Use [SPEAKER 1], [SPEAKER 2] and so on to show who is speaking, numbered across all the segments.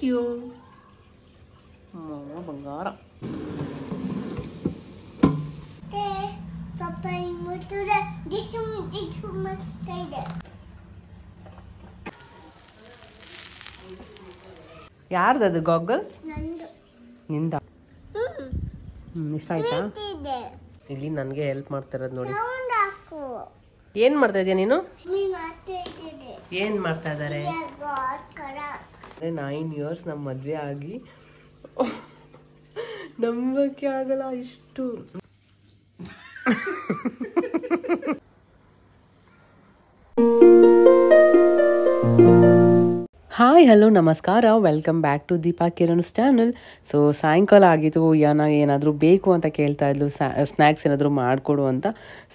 [SPEAKER 1] Thank you ಬಂಗಾರ. ಯಾರ್ದದು gargle? ನಿಂದ? ಇಷ್ಟ ಆಯ್ತಾ? ಇಲ್ಲಿ ನನಗೆ ಹೆಲ್ಪ್ ಮಾಡ್ತಿರೋದು ನೋಡಿ. ಏನ್ ಮಾಡ್ತಾ ಇದೀಯ ನೀನು? ಏನ್ ಮಾಡ್ತಾ ಇದಾರೆ? 9 years ನಮ್ಮ ಮದ್ವೆ ಆಗಿ ನಂಬಕ್ಕೆ ಆಗಲ್ಲ ಇಷ್ಟು. ಹಾಯ್ ಹಲೋ ನಮಸ್ಕಾರ, welcome back to Deepa Kiran channel. So ಸಾಯಂಕಾಲ ಆಗಿತ್ತು, ಏನಾದರೂ ಬೇಕು ಅಂತ ಕೇಳ್ತಾ ಇದ್ಲು, ಸ್ನ್ಯಾಕ್ಸ್ ಏನಾದರೂ ಮಾಡಿಕೊಡು ಅಂತ.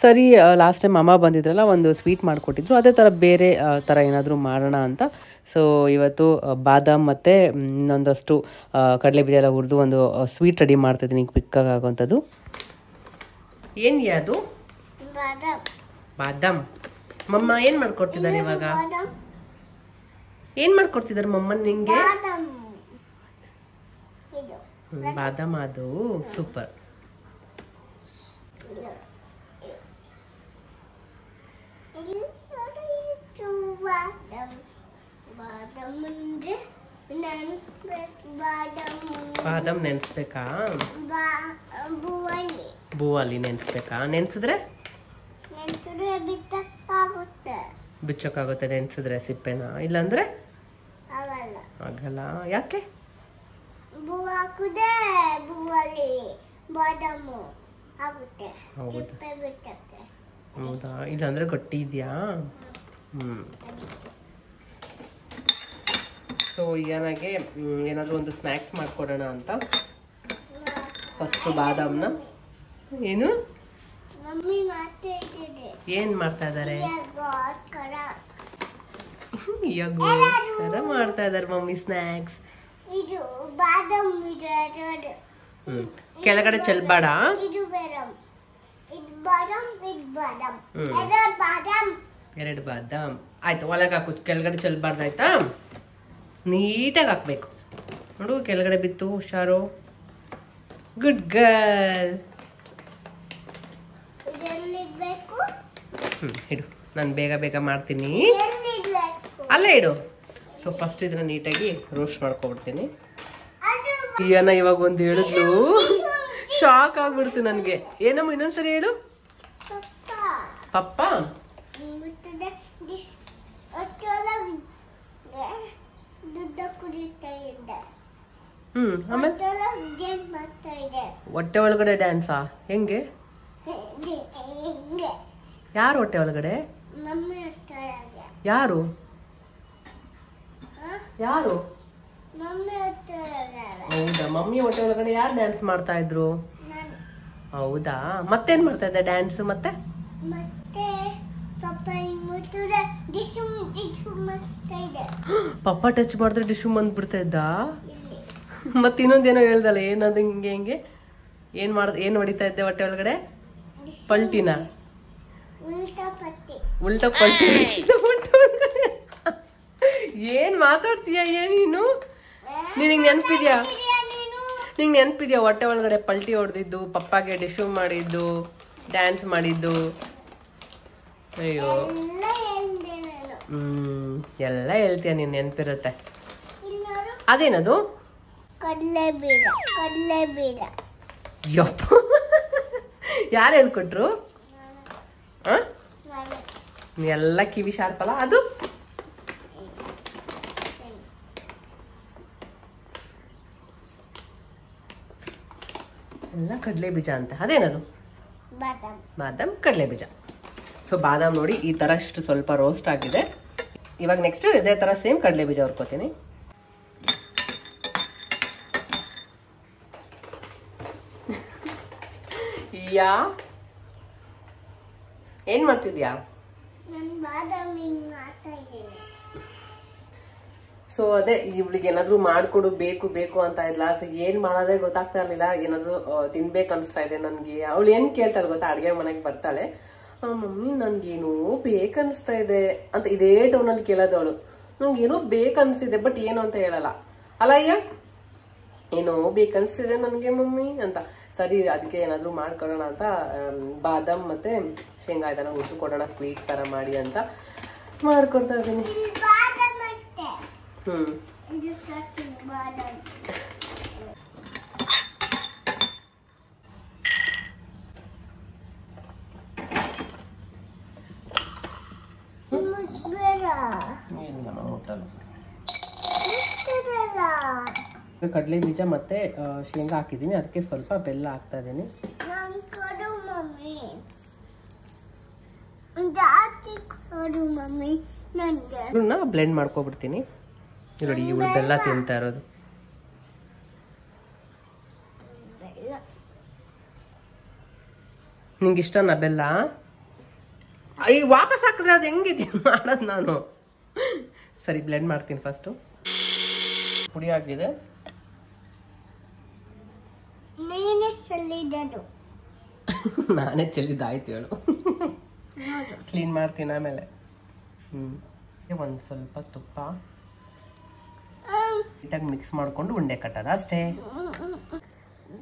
[SPEAKER 1] ಸರಿ, ಲಾಸ್ಟ್ ಟೈಮ್ ಅಮ್ಮ ಬಂದಿದ್ರಲ್ಲ, ಒಂದು ಸ್ವೀಟ್ ಮಾಡಿಕೊಟ್ಟಿದ್ರು, ಅದೇ ಥರ ಬೇರೆ ಥರ ಏನಾದರೂ ಮಾಡೋಣ ಅಂತ. ಸೊ ಇವತ್ತು ಬಾದಾಮ್ ಮತ್ತು ಇನ್ನೊಂದಷ್ಟು ಕಡಲೆ ಬೀಜ ಎಲ್ಲ ಹುರಿದು ಒಂದು ಸ್ವೀಟ್ ರೆಡಿ ಮಾಡ್ತಿದ್ದೀನಿ, ಕ್ವಿಕ್ಕಾಗುವಂಥದ್ದು. ಏನು ಅದು? ಬಾದಾಮ್. ಮಮ್ಮ ಏನು ಮಾಡ್ಕೊಡ್ತಿದ್ದಾರೆ ಇವಾಗ? ಏನ್ ಮಾಡ್ಕೊಡ್ತಿದಾರೆ ಮಮ್ಮನ್ ನಿಂಗೆ? ಬಾದಾಮ್. ಅದು ಸೂಪರ್. ಬಾದಾಮ್ ನೆನ್ಸ್ಬೇಕಾ? ಬೂವಲ್ಲಿ ನೆನ್ಸ್ಬೇಕಾ? ನೆನ್ಸಿದ್ರೆ ಬಿಚ್ಚಕ್ಕಾಗುತ್ತೆ. ನೆನ್ಸಿದ್ರೆ ಸಿಪ್ಪೆನ? ಇಲ್ಲಾಂದ್ರೆ ಆಗಲ್ಲ. ಯಾಕೆ? ಹೌದಾ? ಇಲ್ಲಾಂದ್ರೆ ಗಟ್ಟಿ ಇದೆಯಾ? ಸೊ ನನಗೆ ಏನಾದರೂ ಒಂದು ಸ್ನ್ಯಾಕ್ಸ್ ಮಾಡ್ಕೊಡೋಣ ಅಂತ ಫಸ್ಟ್ ಬಾದಾಮ್ನ. ಏನು ಏನ್ ಮಾಡ್ತಾ ಇದಾರೆ? ಮಾಡ್ತಾ ಇದಾರೆ ಮಮ್ಮಿ ಸ್ನ್ಯಾಕ್ಸ್. ಕೆಳಗಡೆ ಚೆಲ್ಬೇಡ. ಎರಡು ಬಾದಾಮ್ ಆಯ್ತು, ಒಳಗೆ ಹಾಕು. ಕೆಳಗಡೆ ಚೆಲ್ಬಾರ್ದು ಆಯ್ತಾ? ನೀಟಾಗಿ ಹಾಕ್ಬೇಕು ನೋಡು. ಕೆಳಗಡೆ ಬಿತ್ತು, ಹುಷಾರು. Good girl. ಇಡು, ನಾನು ಬೇಗ ಬೇಗ ಮಾಡ್ತೀನಿ. ಅಲ್ಲೇ ಇಡು. ಸೊ ಫಸ್ಟ್ ಇದನ್ನ ನೀಟಾಗಿ ರೋಸ್ಟ್ ಮಾಡ್ಕೊಬಿಡ್ತೀನಿ. ಈಯನ ಇವಾಗ ಒಂದು ಹೇಳಿದ್ಲು, ಶಾಕ್ ಆಗ್ಬಿಡ್ತು ನನಗೆ. ಏನಮ್ಮ ಇನ್ನೊಂದ್ಸರಿ ಹೇಳು. ಪಪ್ಪ ಆಮೇಲೆ ಹೊಟ್ಟೆ ಒಳಗಡೆ ಡ್ಯಾನ್ಸಾ? ಹೆಂಗೆ? ಯಾರು ಹೊಟ್ಟೆ ಒಳಗಡೆ? ಯಾರು ಯಾರು? ಹೌದಾ? ಮಮ್ಮಿ ಹೊಟ್ಟೆ ಒಳಗಡೆ ಯಾರು ಡ್ಯಾನ್ಸ್ ಮಾಡ್ತಾ ಇದ್ರು? ಹೌದಾ? ಮತ್ತೇನ್ ಮಾಡ್ತಾ ಇದ್ದೆ ಡ್ಯಾನ್ಸ್? ಮತ್ತೆ ಪಪ್ಪ ಟಚ್ ಮಾಡಿದ್ರೆ ಡಿಶು ಬಂದ್ಬಿಡ್ತಾ ಇದ್ದ. ಮತ್ತ ಇನ್ನೊಂದೇನೋ ಹೇಳ್ದಲ್ಲ, ಏನದು? ಹಿಂಗೆ ಹಿಂಗೆ ಏನ್ ಹೊಡಿತಾ ಇದ್ದೆ ಹೊಟ್ಟೆ ಒಳಗಡೆ? ಪಲ್ಟಿನ? ಉಲ್ಟಾ ಪಲ್ಟಿ. ಏನ್ ಮಾತಾಡ್ತೀಯ ನೀನು? ನಿನಗೆ ನೆನ್ಪಿದ್ಯಾ? ಹೊಟ್ಟೆ ಒಳಗಡೆ ಪಲ್ಟಿ ಹೊಡೆದಿದ್ದು, ಪಪ್ಪಾಗೆ ಡಿಶು ಮಾಡಿದ್ದು, ಡ್ಯಾನ್ಸ್ ಮಾಡಿದ್ದು? ಅಯ್ಯೋ, ಎಲ್ಲ ಹೇಳ್ತೀಯ ನೀನ್, ನೆನ್ಪಿರುತ್ತೆ. ಅದೇನದು? ಕಡಲೆ ಬೀಜ. ಯಪ್ಪ, ಯಾರು ಹೇಳ್ಕೊಟ್ರು? ಎಲ್ಲ ಕಿವಿ ಶಾರ್ಪಲ್ಲ ಅದು. ಎಲ್ಲ ಕಡಲೆ ಬೀಜ ಅಂತ. ಅದೇನದು? ಬಾದಾಮ್ ಕಡಲೆ ಬೀಜ. ಸೊ ಬಾದಾಮ್ ನೋಡಿ ಈ ತರ ಇಷ್ಟು ಸ್ವಲ್ಪ ರೋಸ್ಟ್ ಆಗಿದೆ. ಇವಾಗ ನೆಕ್ಸ್ಟ್ ಇದೇ ತರ ಸೇಮ್ ಕಡಲೆ ಬೀಜ ಹುರ್ಕೋತೀನಿ. ಏನ್ ಮಾಡ್ತಿದ್ಯಾ? ಸೊ ಅದೇ ಇವಳಿಗೆ ಏನಾದ್ರು ಮಾಡ್ಕೊಡು, ಬೇಕು ಅಂತ ಇದ್ಲ. ಸೊ ಏನ್ ಮಾಡೋದೇ ಗೊತ್ತಾಗ್ತಾ ಇರ್ಲಿಲ್ಲ. ಏನಾದ್ರು ತಿನ್ಬೇಕು ಅನ್ಸ್ತಾ ಇದೆ ನನ್ಗೆ. ಅವಳು ಏನ್ ಕೇಳ್ತಾಳೆ ಗೊತ್ತಾ? ಅಡ್ಗೆ ಮನೆಗೆ ಬರ್ತಾಳೆ, ಮಮ್ಮಿ ನನ್ಗೇನೋ ಬೇಕನ್ಸ್ತಾ ಇದೆ ಅಂತ ಇದೇ ಟೋನಲ್ಲಿ ಕೇಳೋದವಳು. ನಂಗೇನೋ ಬೇಕನ್ಸ್ತಿದೆ, ಬಟ್ ಏನು ಅಂತ ಹೇಳಲ್ಲ. ಅಲ್ಲ ಅಯ್ಯ ಏನೋ ಬೇಕನ್ಸ್ತಿದೆ ನನಗೆ ಮಮ್ಮಿ ಅಂತ. ಸರಿ ಅದಕ್ಕೆ ಏನಾದ್ರು ಮಾಡ್ಕೊಡೋಣ ಅಂತ ಬಾದಾಮ್ ಮತ್ತೆ ಶೇಂಗಾ ಇದನ್ನ ಹುಟ್ಟು ಕೊಡೋಣ ಸ್ವೀಟ್ ತರ ಮಾಡಿ ಅಂತ ಮಾಡ್ಕೊಡ್ತಾ ಇದ್ದೀನಿ. ಕಡಲೆ ಬೀಜ ಮತ್ತೆ ಶೇಂಗಾ ಹಾಕಿದ್ದೀನಿ, ಅದಕ್ಕೆ ಸ್ವಲ್ಪ ಬೆಲ್ಲ ಹಾಕ್ತಾ ಇದ್ದೀನಿ. ಬ್ಲೆಂಡ್ ಮಾಡ್ಕೊಬಿಡ್ತೀನಿ ನೋಡಿ. ಇವಳು ಬೆಲ್ಲ ತಿಂತಾ ಇರೋದು. ನಿಂಗೆ ಇಷ್ಟನಾ ಬೆಲ್ಲ? ಈ ವಾಪಸ್ ಹಾಕಿದ್ರೆ ಅದು ಹೆಂಗಿದ್ದೀನಿ ಮಾಡೋದು ನಾನು. ಸರಿ ಬ್ಲೆಂಡ್ ಮಾಡ್ತೀನಿ. ಫಸ್ಟು ಪುಡಿ ಆಗಿದೆ. ನಾನೇ ಚೆಲ್ಲಿದ್ದಾಯ್ತು ಹೇಳು. ಕ್ಲೀನ್ ಮಾಡ್ತೀನಿ ಆಮೇಲೆ. ಒಂದ್ ಸ್ವಲ್ಪ ತುಪ್ಪ ನೀಟಾಗಿ ಮಿಕ್ಸ್ ಮಾಡ್ಕೊಂಡು ಉಂಡೆ ಕಟ್ಟದ ಅಷ್ಟೇ.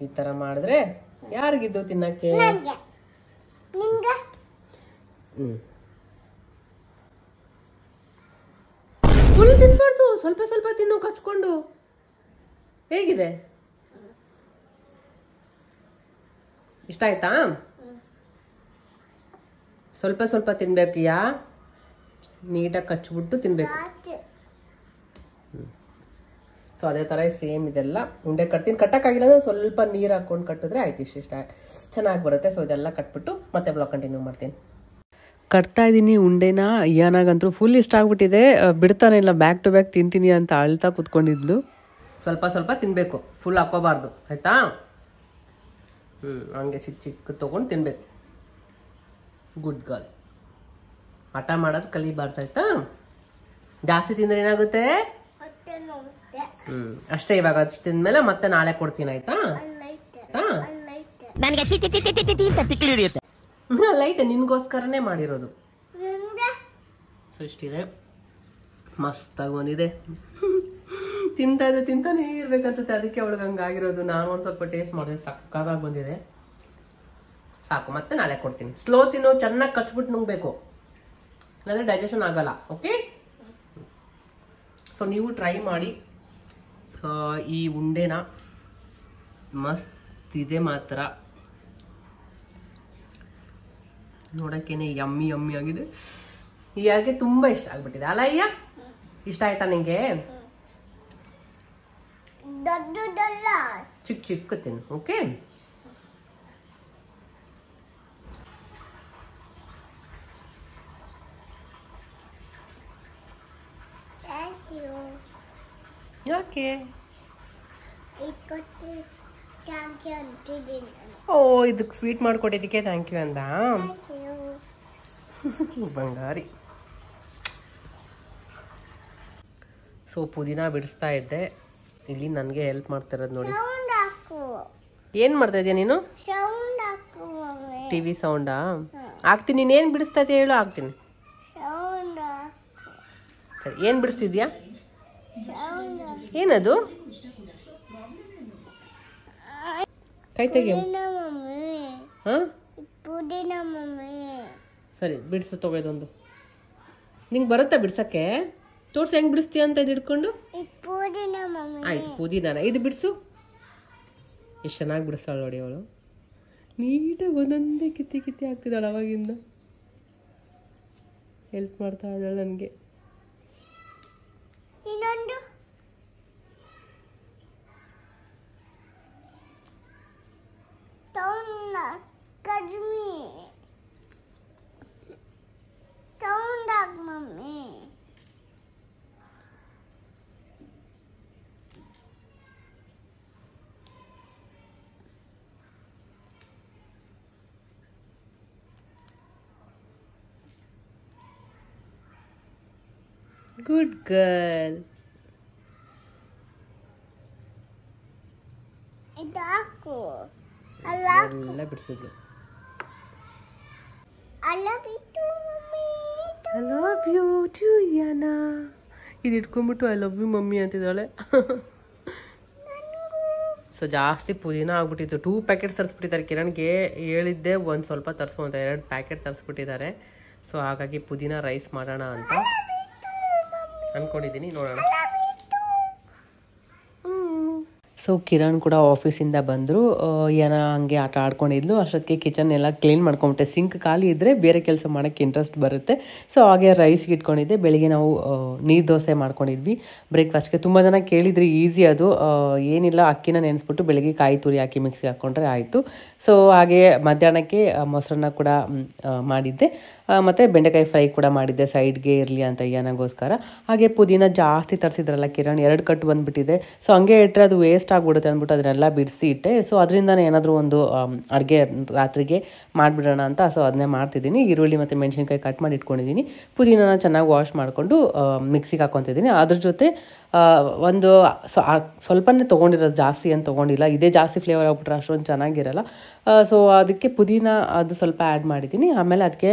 [SPEAKER 1] ಈ ತರ ಮಾಡಿದ್ರೆ ಯಾರಿಗಿದ್ದು ತಿನ್ನಕ್ಕೆ? ಫುಲ್ ತಿನ್ಬಾರ್ದು, ಸ್ವಲ್ಪ ಸ್ವಲ್ಪ ತಿನ್ನು ಕಚ್ಕೊಂಡು. ಹೇಗಿದೆ? ಇಷ್ಟ ಆಯ್ತಾ? ಸ್ವಲ್ಪ ಸ್ವಲ್ಪ ತಿನ್ಬೇಕು. ನೀಟಾಗಿ ಕಚ್ಬಿಟ್ಟು ತಿನ್ಬೇಕು. ಸೊ ಅದೇ ತರ ಸೇಮ್ ಇದೆಲ್ಲ ಉಂಡೆ ಕಟ್ತೀನಿ. ಕಟ್ಟಕ್ಕಾಗಿಲ್ಲ ಅಂದ್ರೆ ಸ್ವಲ್ಪ ನೀರು ಹಾಕೊಂಡು ಕಟ್ಟಿದ್ರೆ ಆಯ್ತು. ಇಷ್ಟ ಚೆನ್ನಾಗಿ ಬರುತ್ತೆ. ಸೊ ಇದೆಲ್ಲ ಕಟ್ಬಿಟ್ಟು ಮತ್ತೆ ಬ್ಲಾಗ್ ಕಂಟಿನ್ಯೂ ಮಾಡ್ತೀನಿ. ಕಟ್ತಾ ಇದ್ದೀನಿ ಉಂಡೆನ. ಯಾನಾಗಂತೂ ಫುಲ್ ಇಷ್ಟ ಆಗ್ಬಿಟ್ಟಿದೆ, ಬಿಡ್ತಾನೆ ಇಲ್ಲ. ಬ್ಯಾಕ್ ಟು ಬ್ಯಾಕ್ ತಿಂತೀನಿ ಅಂತ ಅಳ್ತಾ ಕುತ್ಕೊಂಡಿದ್ಲು. ಸ್ವಲ್ಪ ಸ್ವಲ್ಪ ತಿನ್ಬೇಕು, ಫುಲ್ ಹಾಕೋಬಾರ್ದು ಆಯ್ತಾ? ಹಂಗೆ ಚಿಕ್ಕ ಚಿಕ್ಕ ತೊಗೊಂಡು ತಿನ್ಬೇಕು. Good girl. ಹಠ ಮಾಡೋದು ಕಲಿಬಾರ್ದು ಆಯ್ತಾ? ಜಾಸ್ತಿ ತಿಂದ್ರೆ ಏನಾಗುತ್ತೆ? ಅಷ್ಟೇ. ಇವಾಗ ಅಷ್ಟು ತಿಂದ್ಮೇಲೆ ಮತ್ತೆ ನಾಳೆ ಕೊಡ್ತೀನಿ ಆಯ್ತಾ? ಲೈಟ್ ನಿನ್ಗೋಸ್ಕರನೇ ಮಾಡಿರೋದು. ಸೊ ಇಷ್ಟಿದೆ, ಮಸ್ತಾಗಿ ಬಂದಿದೆ. ತಿಂತಾನೆ ಇರ್ಬೇಕನ್ಸುತ್ತೆ, ಅದಕ್ಕೆ ಅವಳಿಗೆ ಹಂಗಾಗಿರೋದು. ನಾನು ಒಂದ್ ಸ್ವಲ್ಪ ಟೇಸ್ಟ್ ಮಾಡಿದೆ, ಸಕ್ಕತ್ತಾಗಿ ಬಂದಿದೆ. ಸಾಕು, ಮತ್ತೆ ನಾಳೆ ಕೊಡ್ತೀನಿ. ಸ್ಲೋ ತಿನ್ನು, ಚೆನ್ನಾಗಿ ಕಚ್ಬಿಟ್ಟು ನುಂಗ್ಬೇಕು, ಇಲ್ಲಾಂದ್ರೆ ಡೈಜೆಷನ್ ಆಗಲ್ಲ. ಓಕೆ? ಸೊ ನೀವು ಟ್ರೈ ಮಾಡಿ ಈ ಉಂಡೆನ. ಮಸ್ತ್ ಇದೆ ಮಾತ್ರ, ನೋಡಕ್ಕೇನೆ ಯಮ್ಮಿ ಯಮ್ಮಿ ಆಗಿದೆ. ಯಾರಿಗೆ ತುಂಬಾ ಇಷ್ಟ ಆಗ್ಬಿಟ್ಟಿದೆ ಅಲ್ಲ ಅಯ್ಯ? ಇಷ್ಟ ಆಯ್ತಾ ನಿಂಗೆ? ಚಿಕ್ಕ ಚಿಕ್ಕ ತಿನ್ನು. ಓಕೆ? ಯಾಕೆ? ಓ, ಇದಕ್ಕೆ ಸ್ವೀಟ್ ಮಾಡ್ಕೊಟ್ಟಿದ್ದಕ್ಕೆ ಥ್ಯಾಂಕ್ ಯು ಅಂದ. ಬಂಗಾರಿ. ಸೊ ಪುದೀನ ಬಿಡಿಸ್ತಾ ಇದ್ದೆ, ಇಲ್ಲಿ ನನಗೆ ಹೆಲ್ಪ್ ಮಾಡ್ತಿರೋದು ನೋಡಿ. ಏನ್ ಮಾಡ್ತಾ ಇದೀಯ ನೀನು? ಟಿವಿ ಸೌಂಡಾ? ಆಗ್ತೀನಿ. ನೀನೇನ್ ಬಿಡಿಸ್ತಾ ಇದೆಯಾ ಹೇಳು, ಆಗ್ತೀನಿ. ಸರಿ, ಏನ್ ಬಿಡಿಸ್ತಿದ್ಯಾ? ಏನದು? ಕೈ ತೆಗಿಯ. ಸರಿ, ಬಿಡಿಸು. ತಗೊಳ್ಳೋದೊಂದು ನಿಂಗೆ ಬರುತ್ತಾ ಬಿಡ್ಸಕ್ಕೆ? ತೋರ್ಸು ಹೆಂಗ್ ಬಿಡಿಸ್ತೀಯ ಅಂತ ಇದು ಹಿಡ್ಕೊಂಡು. ಆಯ್ತು, ಪುದೀನಾನ ಇದು ಬಿಡಿಸು. ಎಷ್ಟು ಚೆನ್ನಾಗಿ ಬಿಡಿಸ್ತಾಳೆ ನೋಡಿ ಅವಳು. ನೀಟಾಗಿ ಒಂದೊಂದೇ ಕಿತ್ತಿ ಕಿತ್ತಿ ಆಗ್ತಿದ್ದಾಳೆ ಅವಾಗಿಂದ. ಹೆಲ್ಪ್ ಮಾಡ್ತಾ ಇದ್ದಾಳೆ ನನಗೆ. Good girl. ಎಲ್ಲ ಬಿಡಿಸಿದ್ಲು. I love you too, mummy. I love you too, Yana. ಇದು ಇಟ್ಕೊಂಡ್ಬಿಟ್ಟು ಐ ಲವ್ ಯು ಮಮ್ಮಿ ಅಂತಿದ್ದಾಳೆ. ಸೊ ಜಾಸ್ತಿ ಪುದೀನ ಆಗ್ಬಿಟ್ಟಿತ್ತು. 2 ಪ್ಯಾಕೆಟ್ ತರಿಸ್ಬಿಟ್ಟಿದ್ದಾರೆ. ಕಿರಣ್ಗೆ ಹೇಳಿದ್ದೆ ಒಂದು ಸ್ವಲ್ಪ ತರಿಸು ಅಂತ, 2 ಪ್ಯಾಕೆಟ್ ತರಿಸ್ಬಿಟ್ಟಿದ್ದಾರೆ. ಸೊ ಹಾಗಾಗಿ ಪುದೀನ ರೈಸ್ ಮಾಡೋಣ ಅಂತ ಅಂದ್ಕೊಂಡಿದ್ದೀನಿ, ನೋಡೋಣ. ಸೊ ಕಿರಣ್ ಕೂಡ ಆಫೀಸಿಂದ ಬಂದರು. ಏನೋ ಹಂಗೆ ಆಟ ಆಡ್ಕೊಂಡಿದ್ಲು. ಅಷ್ಟೊತ್ತಿಗೆ ಕಿಚನ್ ಎಲ್ಲ ಕ್ಲೀನ್ ಮಾಡ್ಕೊಂಬಿಟ್ಟೆ. ಸಿಂಕ್ ಖಾಲಿ ಇದ್ದರೆ ಬೇರೆ ಕೆಲಸ ಮಾಡೋಕ್ಕೆ ಇಂಟ್ರೆಸ್ಟ್ ಬರುತ್ತೆ. ಸೊ ಹಾಗೆ ರೈಸ್ಗೆ ಇಟ್ಕೊಂಡಿದ್ದೆ. ಬೆಳಿಗ್ಗೆ ನಾವು ನೀರು ದೋಸೆ ಮಾಡ್ಕೊಂಡಿದ್ವಿ ಬ್ರೇಕ್ಫಾಸ್ಟ್ಗೆ. ತುಂಬ ಜನ ಕೇಳಿದ್ರಿ, ಈಸಿ ಅದು, ಏನಿಲ್ಲ, ಅಕ್ಕಿನ ನೆನೆಸ್ಬಿಟ್ಟು ಬೆಳಿಗ್ಗೆ ಕಾಯಿ ತುರಿ ಹಾಕಿ ಮಿಕ್ಸಿಗೆ ಹಾಕ್ಕೊಂಡ್ರೆ ಆಯಿತು. ಸೊ ಹಾಗೆ ಮಧ್ಯಾಹ್ನಕ್ಕೆ ಮೊಸರನ್ನ ಕೂಡ ಮಾಡಿದ್ದೆ, ಮತ್ತು ಬೆಂಡೆಕಾಯಿ ಫ್ರೈ ಕೂಡ ಮಾಡಿದ್ದೆ ಸೈಡ್ಗೆ ಇರಲಿ ಅಂತ ಏನಾಗೋಸ್ಕರ. ಹಾಗೆ ಪುದೀನ ಜಾಸ್ತಿ ತರಿಸಿದ್ರಲ್ಲ ಕಿರಣ್, 2 ಕಟ್ಟು ಬಂದುಬಿಟ್ಟಿದೆ. ಸೊ ಹಂಗೆ ಇಟ್ಟರೆ ಅದು ವೇಸ್ಟ್ ಆಗಿಬಿಡುತ್ತೆ ಅಂದ್ಬಿಟ್ಟು ಅದನ್ನೆಲ್ಲ ಬಿಡಿಸಿ ಇಟ್ಟೆ. ಸೊ ಅದರಿಂದನೇ ಏನಾದರೂ ಒಂದು ಅಡುಗೆ ರಾತ್ರಿಗೆ ಮಾಡಿಬಿಡೋಣ ಅಂತ. ಸೊ ಅದನ್ನೇ ಮಾಡ್ತಿದ್ದೀನಿ. ಈರುಳ್ಳಿ ಮತ್ತು ಮೆಣಸಿನ್ಕಾಯಿ ಕಟ್ ಮಾಡಿ ಇಟ್ಕೊಂಡಿದ್ದೀನಿ. ಪುದೀನನ ಚೆನ್ನಾಗಿ ವಾಶ್ ಮಾಡಿಕೊಂಡು ಮಿಕ್ಸಿಗೆ ಹಾಕ್ಕೊತಿದ್ದೀನಿ. ಅದ್ರ ಜೊತೆ ಒಂದು ಸ್ವಲ್ಪನೇ ತೊಗೊಂಡಿರೋದು, ಜಾಸ್ತಿ ಏನು ತೊಗೊಂಡಿಲ್ಲ. ಇದೇ ಜಾಸ್ತಿ ಫ್ಲೇವರ್ ಆಗ್ಬಿಟ್ರೆ ಅಷ್ಟೊಂದು ಚೆನ್ನಾಗಿರಲ್ಲ. ಸೊ ಅದಕ್ಕೆ ಪುದೀನ ಅದು ಸ್ವಲ್ಪ ಆ್ಯಡ್ ಮಾಡಿದ್ದೀನಿ. ಆಮೇಲೆ ಅದಕ್ಕೆ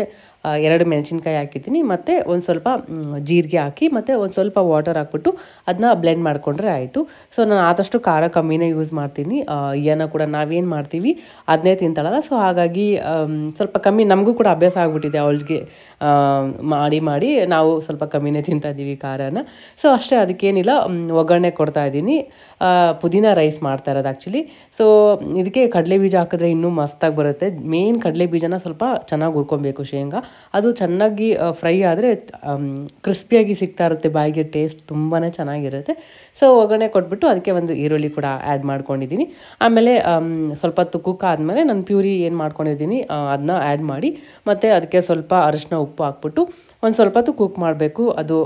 [SPEAKER 1] 2 ಮೆಣಸಿನ್ಕಾಯಿ ಹಾಕಿದ್ದೀನಿ, ಮತ್ತು ಒಂದು ಸ್ವಲ್ಪ ಜೀರಿಗೆ ಹಾಕಿ, ಮತ್ತು ಒಂದು ಸ್ವಲ್ಪ ವಾಟರ್ ಹಾಕ್ಬಿಟ್ಟು ಅದನ್ನ ಬ್ಲೆಂಡ್ ಮಾಡಿಕೊಂಡ್ರೆ ಆಯಿತು. ಸೊ ನಾನು ಆದಷ್ಟು ಖಾರ ಕಮ್ಮಿನೇ ಯೂಸ್ ಮಾಡ್ತೀನಿ. ಏನೋ ಕೂಡ ನಾವೇನು ಮಾಡ್ತೀವಿ ಅದನ್ನೇ ತಿಂತಾಳಲ್ಲ. ಸೊ ಹಾಗಾಗಿ ಸ್ವಲ್ಪ ಕಮ್ಮಿ, ನಮಗೂ ಕೂಡ ಅಭ್ಯಾಸ ಆಗಿಬಿಟ್ಟಿದೆ ಅವಳಿಗೆ ಮಾಡಿ ನಾವು ಸ್ವಲ್ಪ ಕಮ್ಮಿನೇ ತಿಂತಾಯಿದ್ದೀವಿ ಖಾರನ. ಸೊ ಅಷ್ಟೇ, ಅದಕ್ಕೇನಿಲ್ಲ, ಒಗ್ಗರಣೆ ಕೊಡ್ತಾ ಇದ್ದೀನಿ. ಪುದೀನ ರೈಸ್ ಮಾಡ್ತಾ ಇರೋದು ಆ್ಯಕ್ಚುಲಿ. ಸೊ ಇದಕ್ಕೆ ಕಡಲೆ ಬೀಜ ಹಾಕಿದ್ರೆ ಇನ್ನೂ ಮಸ್ತಾಗಿ ಬರುತ್ತೆ. ಮೇನ್ ಕಡಲೆ ಬೀಜನ ಸ್ವಲ್ಪ ಚೆನ್ನಾಗಿ ಹುರ್ಕೊಬೇಕು, ಶೇಂಗಾ ಅದು ಚೆನ್ನಾಗಿ ಫ್ರೈ ಆದರೆ ಕ್ರಿಸ್ಪಿಯಾಗಿ ಸಿಗ್ತಾ ಇರುತ್ತೆ ಬಾಯಿಗೆ, ಟೇಸ್ಟ್ ತುಂಬಾ ಚೆನ್ನಾಗಿರುತ್ತೆ. ಸೊ ಒಗ್ಗರಣೆ ಕೊಟ್ಬಿಟ್ಟು ಅದಕ್ಕೆ ಒಂದು ಈರುಳ್ಳಿ ಕೂಡ ಆ್ಯಡ್ ಮಾಡ್ಕೊಂಡಿದ್ದೀನಿ. ಆಮೇಲೆ ಸ್ವಲ್ಪ ಹೊತ್ತು ಕುಕ್ ಆದಮೇಲೆ ನಾನು ಪ್ಯೂರಿ ಏನು ಮಾಡ್ಕೊಂಡಿದ್ದೀನಿ ಅದನ್ನ ಆ್ಯಡ್ ಮಾಡಿ, ಮತ್ತು ಅದಕ್ಕೆ ಸ್ವಲ್ಪ ಅರಿಶಿನ ಉಪ್ಪು ಹಾಕ್ಬಿಟ್ಟು ಒಂದು ಸ್ವಲ್ಪ ಹೊತ್ತು ಕುಕ್ ಮಾಡಬೇಕು. ಅದು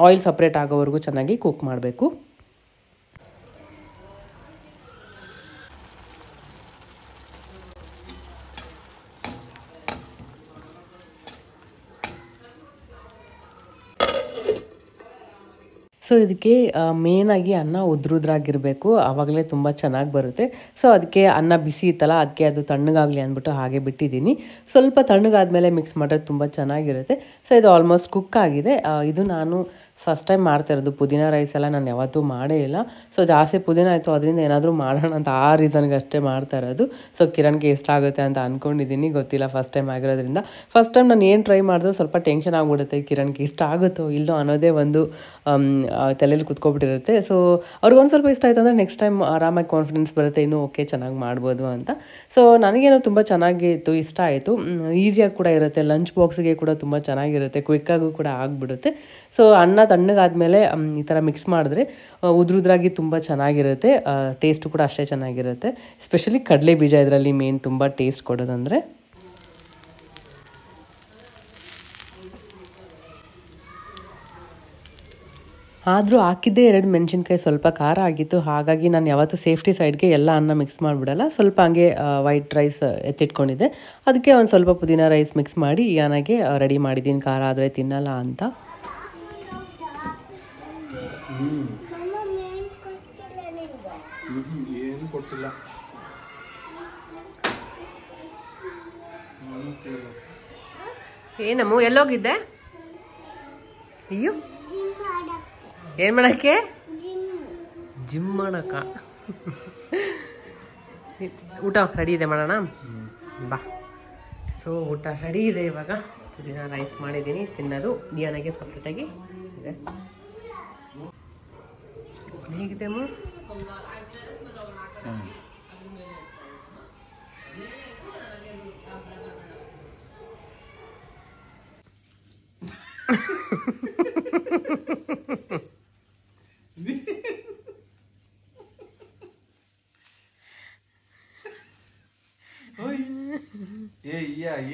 [SPEAKER 1] ಆಯಿಲ್ ಸಪ್ರೇಟ್ ಆಗೋವರೆಗೂ ಚೆನ್ನಾಗಿ ಕುಕ್ ಮಾಡಬೇಕು. ಸೊ ಇದಕ್ಕೆ ಮೇನಾಗಿ ಅನ್ನ ಉದ್ರುದ್ರಾಗಿರಬೇಕು, ಆವಾಗಲೇ ತುಂಬ ಚೆನ್ನಾಗಿ ಬರುತ್ತೆ. ಸೊ ಅದಕ್ಕೆ ಅನ್ನ ಬಿಸಿ ಇತ್ತಲ್ಲ, ಅದಕ್ಕೆ ಅದು ತಣ್ಣಗಾಗಲಿ ಅಂದ್ಬಿಟ್ಟು ಹಾಗೆ ಬಿಟ್ಟಿದ್ದೀನಿ. ಸ್ವಲ್ಪ ತಣ್ಣಗಾದ್ಮೇಲೆ ಮಿಕ್ಸ್ ಮಾಡಿದ್ರೆ ತುಂಬ ಚೆನ್ನಾಗಿರುತ್ತೆ. ಸೊ ಇದು ಆಲ್ಮೋಸ್ಟ್ ಕುಕ್ ಆಗಿದೆ. ಇದು ನಾನು ಫಸ್ಟ್ ಟೈಮ್ ಮಾಡ್ತಾಯಿರೋದು ಪುದೀನ ರೈಸ್ ಎಲ್ಲ, ನಾನು ಯಾವತ್ತೂ ಮಾಡೇ ಇಲ್ಲ. ಸೊ ಜಾಸ್ತಿ ಪುದೀನ ಆಯಿತು, ಅದರಿಂದ ಏನಾದರೂ ಮಾಡೋಣ ಅಂತ ಆ ರೀಸನ್ಗೆ ಅಷ್ಟೇ ಮಾಡ್ತಾ ಇರೋದು. ಸೊ ಕಿರಣ್ಗೆ ಇಷ್ಟ ಆಗುತ್ತೆ ಅಂತ ಅಂದ್ಕೊಂಡಿದ್ದೀನಿ, ಗೊತ್ತಿಲ್ಲ, ಫಸ್ಟ್ ಟೈಮ್ ಆಗಿರೋದ್ರಿಂದ. ಫಸ್ಟ್ ಟೈಮ್ ನಾನು ಏನು ಟ್ರೈ ಮಾಡಿದ್ರು ಸ್ವಲ್ಪ ಟೆನ್ಷನ್ ಆಗಿಬಿಡುತ್ತೆ, ಕಿರಣ್ಗೆ ಇಷ್ಟ ಆಗುತ್ತೋ ಇಲ್ಲೋ ಅನ್ನೋದೇ ಒಂದು ತಲೆಯಲ್ಲಿ ಕುತ್ಕೊಬಿಟ್ಟಿರುತ್ತೆ. ಸೊ ಅವ್ರಿಗೊಂದು ಸ್ವಲ್ಪ ಇಷ್ಟ ಆಯಿತು ಅಂದರೆ ನೆಕ್ಸ್ಟ್ ಟೈಮ್ ಆರಾಮಾಗಿ ಕಾನ್ಫಿಡೆನ್ಸ್ ಬರುತ್ತೆ, ಇನ್ನೂ ಓಕೆ ಚೆನ್ನಾಗಿ ಮಾಡ್ಬೋದು ಅಂತ. ಸೊ ನನಗೇನೋ ತುಂಬ ಚೆನ್ನಾಗಿತ್ತು, ಇಷ್ಟ ಆಯಿತು. ಈಸಿಯಾಗಿ ಕೂಡ ಇರುತ್ತೆ, ಲಂಚ್ ಬಾಕ್ಸಿಗೆ ಕೂಡ ತುಂಬ ಚೆನ್ನಾಗಿರುತ್ತೆ, ಕ್ವಿಕ್ಕಾಗೂ ಕೂಡ ಆಗಿಬಿಡುತ್ತೆ. ಸೊ ಅನ್ನ ತಣ್ಣಗಾದ್ಮೇಲೆ ಈ ಥರ ಮಿಕ್ಸ್ ಮಾಡಿದ್ರೆ ಉದ್ರುದ್ರಾಗಿ ತುಂಬ ಚೆನ್ನಾಗಿರುತ್ತೆ, ಟೇಸ್ಟು ಕೂಡ ಅಷ್ಟೇ ಚೆನ್ನಾಗಿರುತ್ತೆ. ಎಸ್ಪೆಷಲಿ ಕಡಲೆ ಬೀಜ ಇದರಲ್ಲಿ ಮೇನ್ ತುಂಬ ಟೇಸ್ಟ್ ಕೊಡೋದಂದರೆ. ಆದರೂ ಹಾಕಿದ್ದೇ 2 ಮೆಣಸಿನ್ಕಾಯಿ ಸ್ವಲ್ಪ ಖಾರ ಆಗಿತ್ತು. ಹಾಗಾಗಿ ನಾನು ಯಾವತ್ತೂ ಸೇಫ್ಟಿ ಸೈಡ್ಗೆ ಎಲ್ಲ ಅನ್ನ ಮಿಕ್ಸ್ ಮಾಡಿಬಿಡಲ್ಲ, ಸ್ವಲ್ಪ ಹಂಗೆ ವೈಟ್ ರೈಸ್ ಎತ್ತಿಟ್ಕೊಂಡಿದ್ದೆ. ಅದಕ್ಕೆ ಒಂದು ಸ್ವಲ್ಪ ಪುದೀನ ರೈಸ್ ಮಿಕ್ಸ್ ಮಾಡಿ ಯಾನಾಗೆ ರೆಡಿ ಮಾಡಿದ್ದೀನಿ, ಖಾರ ಆದರೆ ತಿನ್ನಲ್ಲ ಅಂತ.
[SPEAKER 2] ಏನು ಕೊಟ್ಟಿಲ್ಲ.
[SPEAKER 1] ಏನಮ್ಮ ಎಲ್ಲೋಗಿದ್ದೆ? ಅಯ್ಯೋ, ಏನು ಮಾಡೋಕ್ಕೆ? ಜಿಮ್ ಮಾಡೋಕ್ಕ. ಊಟ ರೆಡಿ ಇದೆ, ಮಾಡೋಣ ಬಾ. ಸೊ ಊಟ ರೆಡಿ ಇದೆ ಇವಾಗ. ಪುದೀನ ರೈಸ್ ಮಾಡಿದ್ದೀನಿ, ತಿನ್ನೋದು ಡಿಯಾನಾಗೆ ಸಪ್ರೇಟಾಗಿ ಇದೆ. ಹೇಗಿದೆ ಅಮ್ಮ?